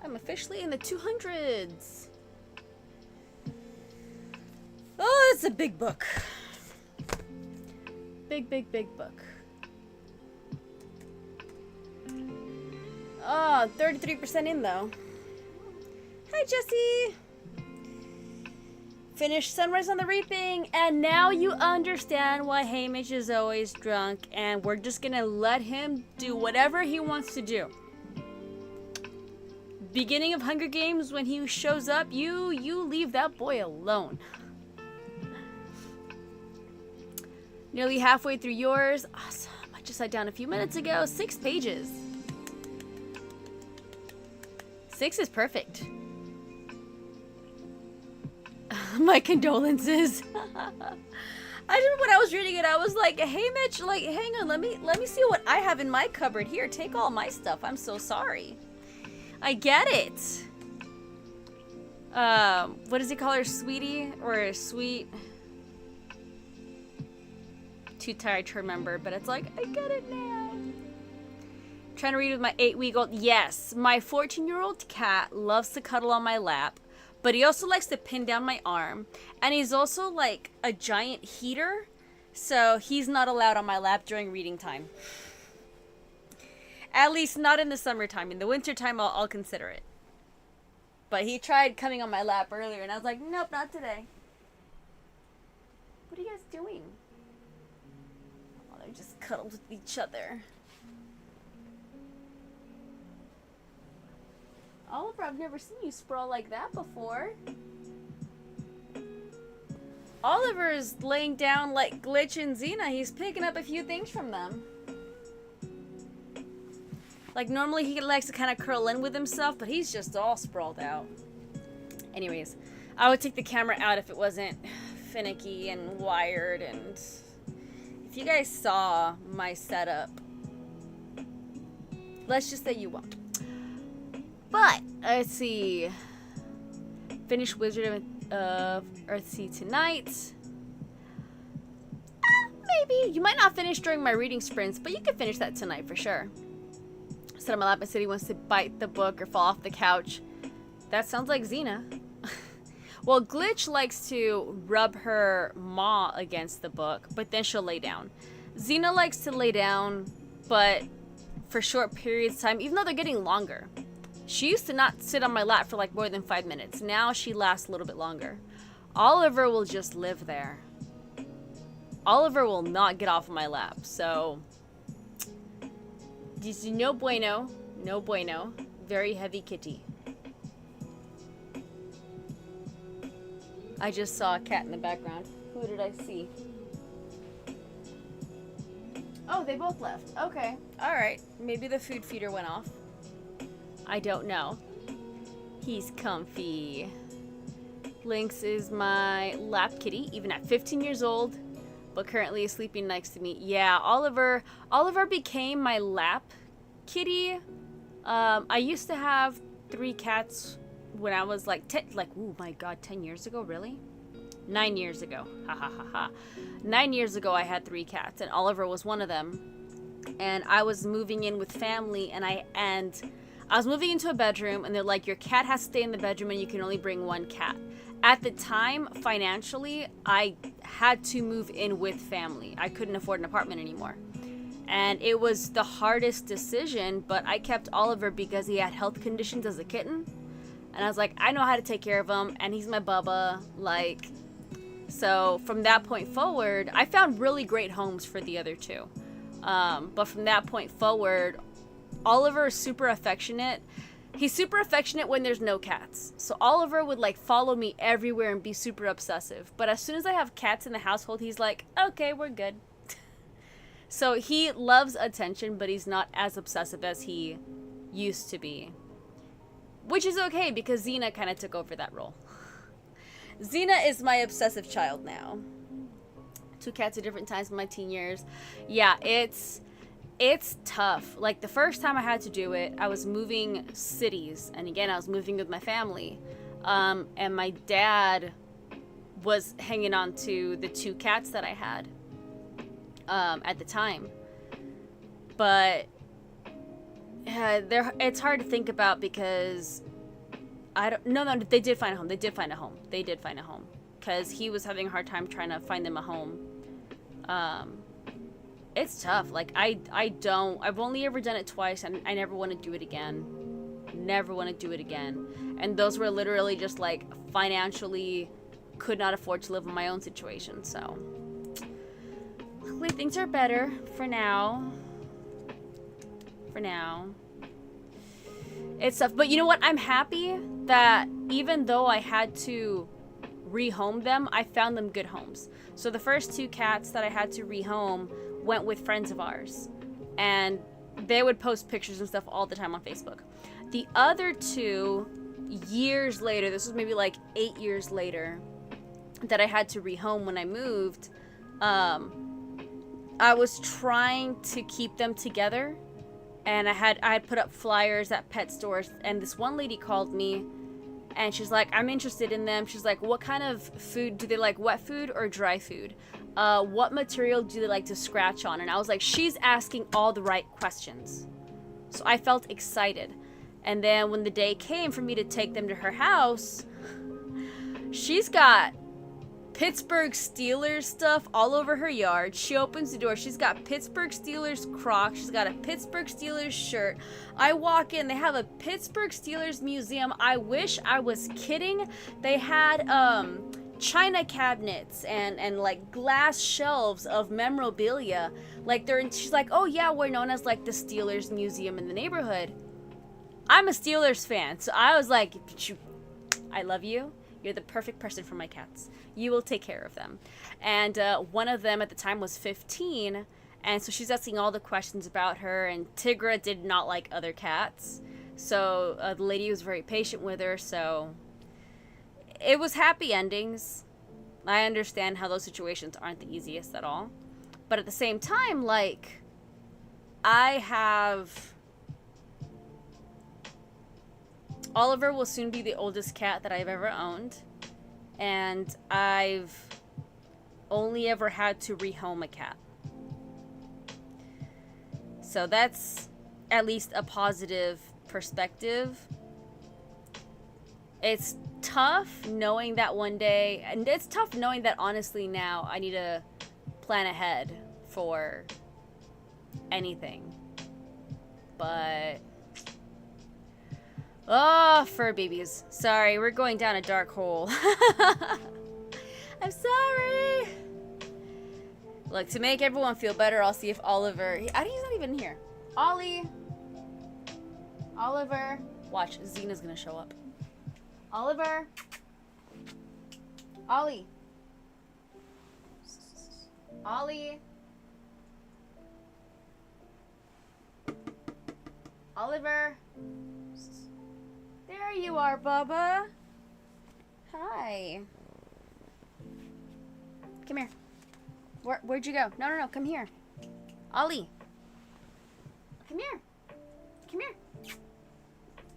I'm officially in the 200s. Oh, it's a big book. Big, big, big book. Oh, 33% in though. Hi, Jesse. Finished Sunrise on the Reaping, and now you understand why Hamish is always drunk, and we're just gonna let him do whatever he wants to do. Beginning of Hunger Games, when he shows up, you leave that boy alone. Nearly halfway through yours. Awesome. I just sat down a few minutes ago. 6 pages. 6 is perfect. My condolences. When I was reading it, I was like, hey Mitch, like, hang on, let me see what I have in my cupboard. Here, take all my stuff. I'm so sorry. I get it. What does he call her? Sweetie? Or sweet? Too tired to remember, but it's like, I get it now. Trying to read with my 8-week-old. Yes, my 14-year-old cat loves to cuddle on my lap, but he also likes to pin down my arm. And he's also like a giant heater, so he's not allowed on my lap during reading time. At least not in the summertime. In the wintertime, I'll consider it. But he tried coming on my lap earlier, and I was like, nope, not today. What are you guys doing? Oh, they just cuddled with each other. Oliver, I've never seen you sprawl like that before. Oliver's laying down like Glitch and Xena. He's picking up a few things from them. Like, normally he likes to kind of curl in with himself, but he's just all sprawled out. Anyways, I would take the camera out if it wasn't finicky and wired, and if you guys saw my setup, let's just say you won't. But, let's see. Finish Wizard of Earthsea tonight. Maybe. You might not finish during my reading sprints, but you can finish that tonight for sure. Sit on my lap and said he wants to bite the book or fall off the couch. That sounds like Xena. Well, Glitch likes to rub her maw against the book, but then she'll lay down. Xena likes to lay down, but for short periods of time, even though they're getting longer. She used to not sit on my lap for like more than 5 minutes. Now she lasts a little bit longer. Oliver will just live there. Oliver will not get off of my lap, so this is no bueno. No bueno. Very heavy kitty. I just saw a cat in the background. Who did I see? Oh, they both left. Okay. Alright. Maybe the food feeder went off. I don't know. He's comfy. Lynx is my lap kitty, even at 15 years old, but currently is sleeping next to me. Yeah, Oliver became my lap kitty. I used to have 3 cats when I was like 10, oh my god, 10 years ago, really? 9 years ago. Ha ha ha ha. 9 years ago I had 3 cats, and Oliver was one of them. And I was moving in with family, and I was moving into a bedroom, and they're like, your cat has to stay in the bedroom and you can only bring 1 cat. At the time, financially, I had to move in with family. I couldn't afford an apartment anymore. And it was the hardest decision, but I kept Oliver because he had health conditions as a kitten. And I was like, I know how to take care of him, and he's my bubba. Like, so from that point forward, I found really great homes for the other 2. But from that point forward, Oliver is super affectionate. He's super affectionate when there's no cats. So Oliver would like follow me everywhere and be super obsessive. But as soon as I have cats in the household, he's like, okay, we're good. So he loves attention, but he's not as obsessive as he used to be. Which is okay, because Xena kind of took over that role. Xena is my obsessive child now. 2 cats at different times in my teen years. Yeah, it's tough. Like, the first time I had to do it, I was moving cities. And again, I was moving with my family. And my dad was hanging on to the 2 cats that I had at the time. But it's hard to think about because no, they did find a home. They did find a home because he was having a hard time trying to find them a home. It's tough. Like I've only ever done it twice, and I never want to do it again. Never want to do it again. And those were literally just like financially could not afford to live in my own situation. So luckily things are better for now. It's tough, but you know what? I'm happy that even though I had to rehome them, I found them good homes. So the first 2 cats that I had to rehome went with friends of ours, and they would post pictures and stuff all the time on Facebook. The other 2, years later, this was maybe like 8 years later, that I had to rehome when I moved, I was trying to keep them together. And I had put up flyers at pet stores, and this one lady called me, and she's like, I'm interested in them. She's like, what kind of food? Do they like wet food or dry food? What material do they like to scratch on? And I was like, she's asking all the right questions. So I felt excited. And then when the day came for me to take them to her house, she's got Pittsburgh Steelers stuff all over her yard. She opens the door. She's got Pittsburgh Steelers Crocs. She's got a Pittsburgh Steelers shirt. I walk in. They have a Pittsburgh Steelers museum. I wish I was kidding. They had china cabinets and like glass shelves of memorabilia. Like she's like, oh yeah, we're known as like the Steelers museum in the neighborhood. I'm a Steelers fan, so I was like, I love you. You're the perfect person for my cats. You will take care of them. And one of them at the time was 15. And so she's asking all the questions about her. And Tigra did not like other cats. So the lady was very patient with her. So it was happy endings. I understand how those situations aren't the easiest at all. But at the same time, like, Oliver will soon be the oldest cat that I've ever owned. And I've only ever had to rehome a cat. So that's at least a positive perspective. It's tough knowing that one day, and it's tough knowing that honestly now I need to plan ahead for anything. But oh, fur babies. Sorry, we're going down a dark hole. I'm sorry. Look, to make everyone feel better, I'll see if Oliver... he's not even here. Oliver. Watch, Xena's gonna show up. Oliver. Ollie. Oliver. There you are, Bubba. Hi. Come here. Where'd you go? No, come here. Ollie. Come here.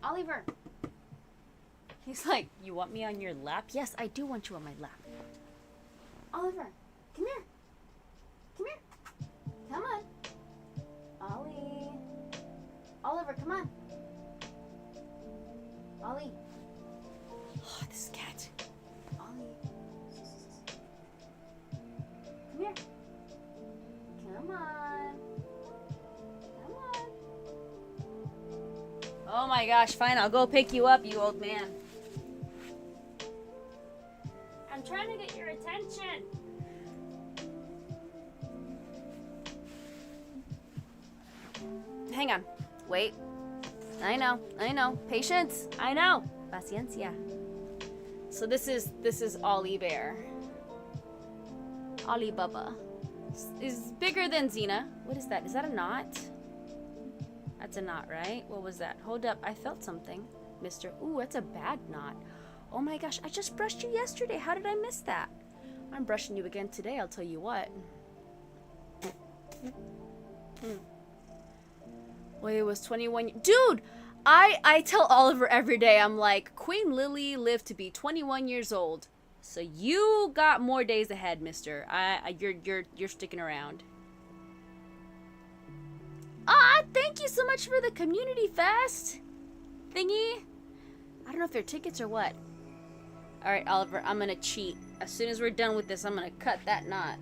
Oliver. He's like, you want me on your lap? Yes, I do want you on my lap. Oliver, come here. Come on. Ollie. Oliver, come on. Ollie. Oh, this cat. Ollie. Come here. Come on. Oh my gosh, fine, I'll go pick you up, you old man. I'm trying to get your attention. Hang on. Wait. I know. Patience. I know. Paciencia. So this is Ollie Bear. Ollie Bubba. Is bigger than Xena. What is that? Is that a knot? That's a knot, right? What was that? Hold up. I felt something. Mister. Ooh, that's a bad knot. Oh my gosh. I just brushed you yesterday. How did I miss that? I'm brushing you again today. I'll tell you what. Wait, it was 21. Dude! I tell Oliver every day, I'm like, Queen Lily lived to be 21 years old. So you got more days ahead, mister. You're sticking around. thank you so much for the community fest thingy. I don't know if they're tickets or what. Alright, Oliver, I'm gonna cheat. As soon as we're done with this, I'm gonna cut that knot.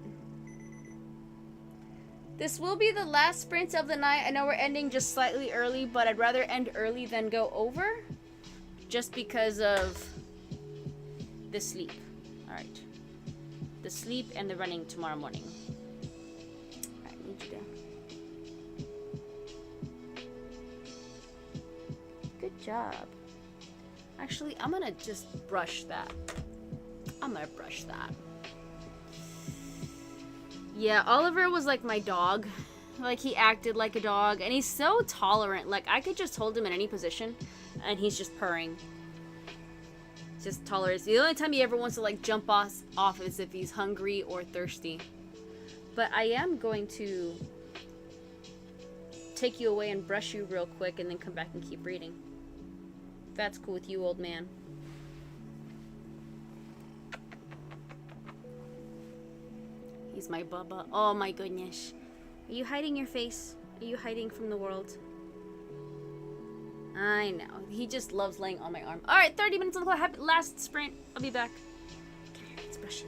This will be the last sprint of the night. I know we're ending just slightly early, but I'd rather end early than go over. Just because of the sleep. Alright. The sleep and the running tomorrow morning. Alright, need you to... Good job. Actually, I'm gonna just brush that. I'm gonna brush that. Yeah, Oliver was like my dog. Like, he acted like a dog. And he's so tolerant. Like, I could just hold him in any position. And he's just purring. Just tolerance. The only time he ever wants to, like, jump off is if he's hungry or thirsty. But I am going to take you away and brush you real quick and then come back and keep reading. If that's cool with you, old man. He's my bubba. Oh my goodness. Are you hiding your face? Are you hiding from the world? I know. He just loves laying on my arm. Alright, 30 minutes on the clock. Last sprint. I'll be back. Come here, let's brush you.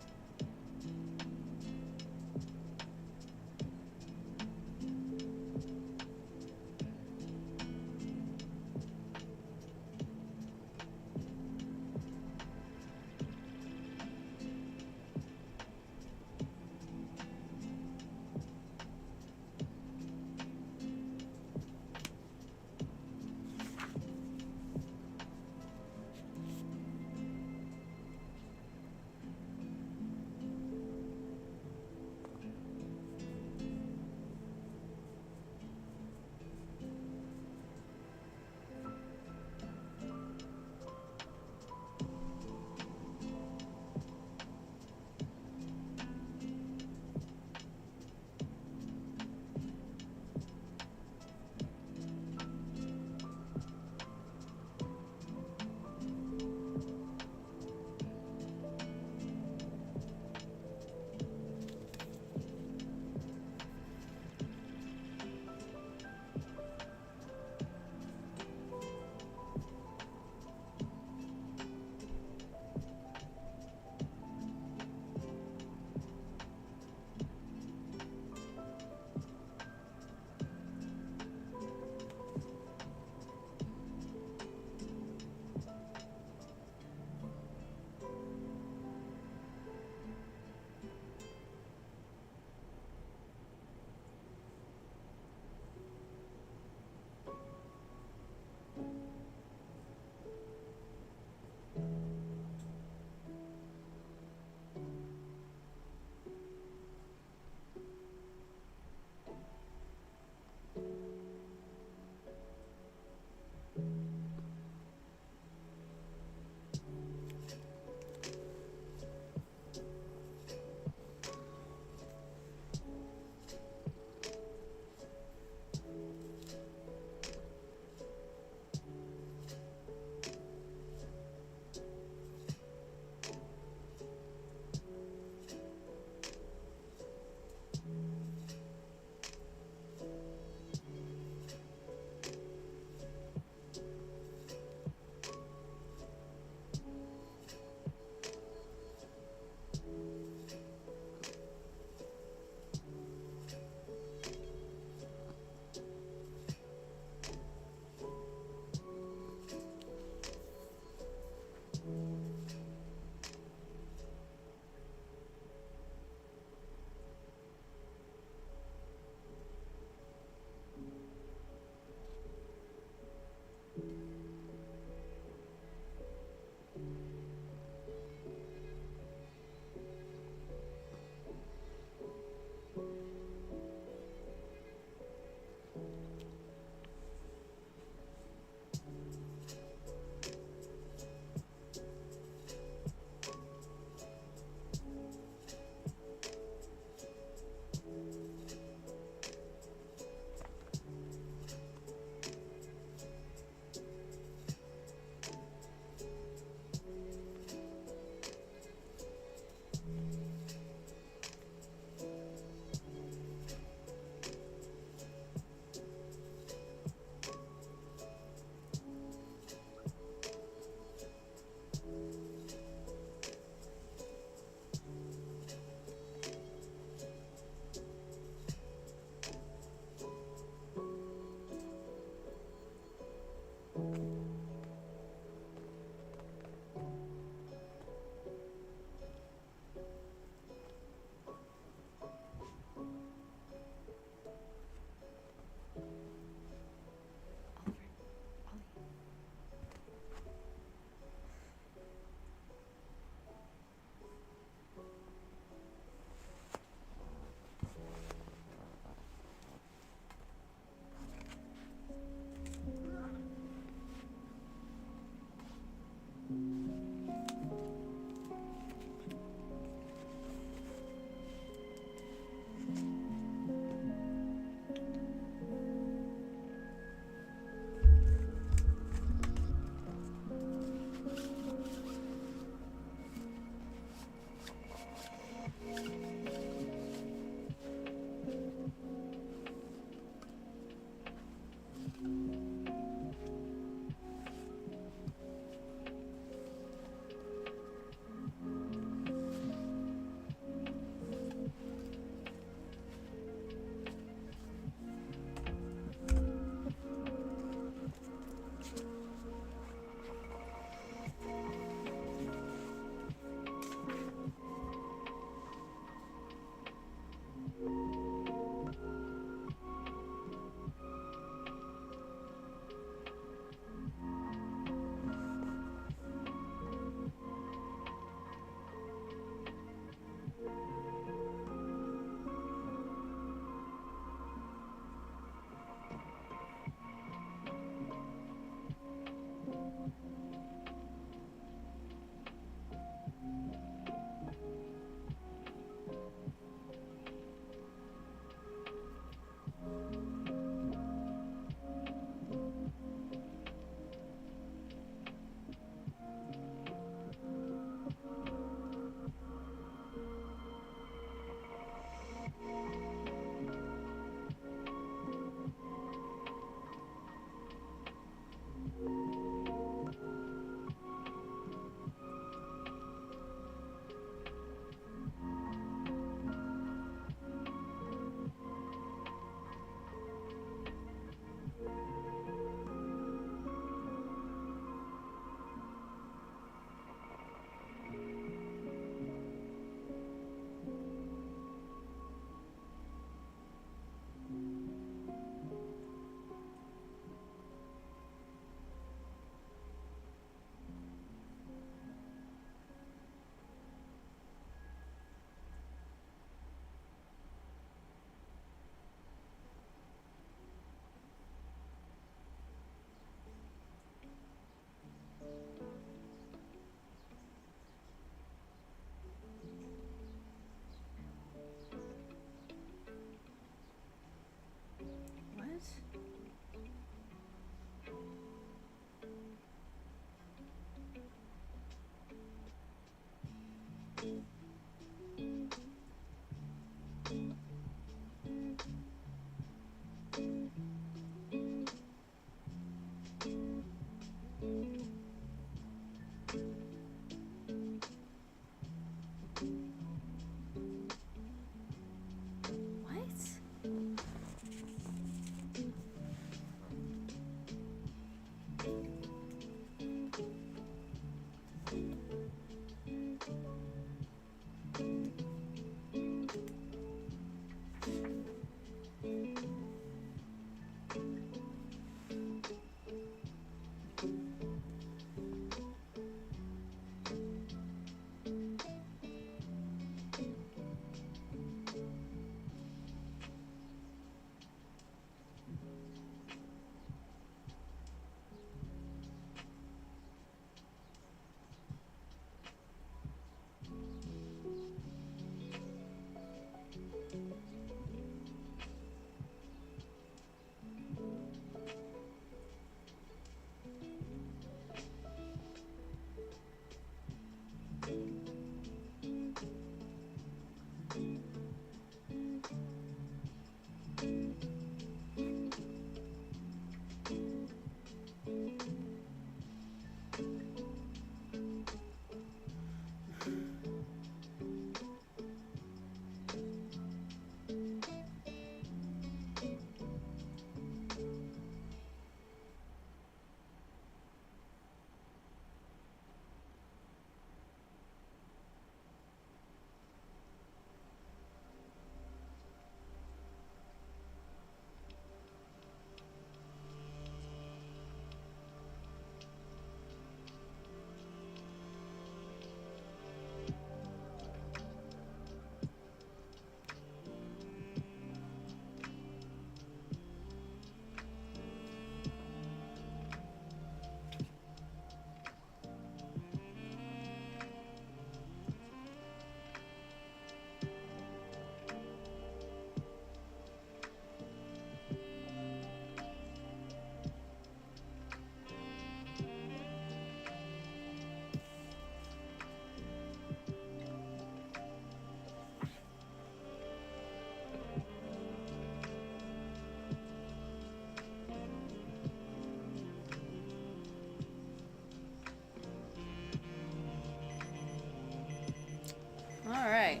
Alright.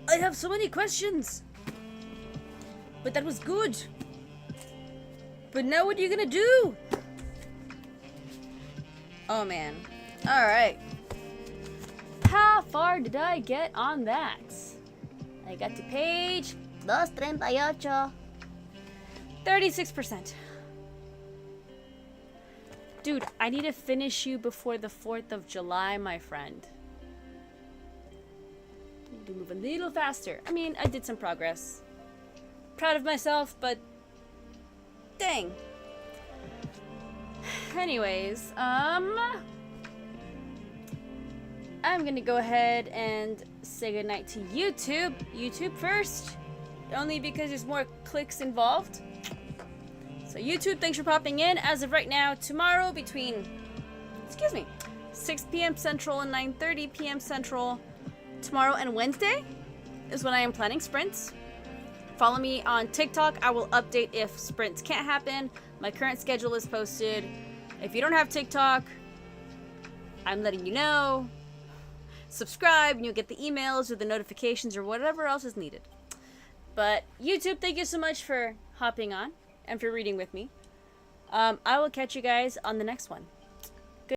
I have so many questions. But that was good. But now what are you gonna do? Oh man. Alright. How far did I get on that? I got to page 238. 36%. Dude, I need to finish you before the 4th of July, my friend. Need to move a little faster. I mean, I did some progress. Proud of myself, but dang. Anyways, I'm gonna go ahead and say goodnight to YouTube. YouTube first, only because there's more clicks involved. So YouTube, thanks for popping in. As of right now, tomorrow between, 6 p.m. Central and 9:30 p.m. Central, tomorrow and Wednesday is when I am planning sprints. Follow me on TikTok. I will update if sprints can't happen. My current schedule is posted. If you don't have TikTok, I'm letting you know. Subscribe and you'll get the emails or the notifications or whatever else is needed. But YouTube, thank you so much for hopping on and for reading with me. I will catch you guys on the next one.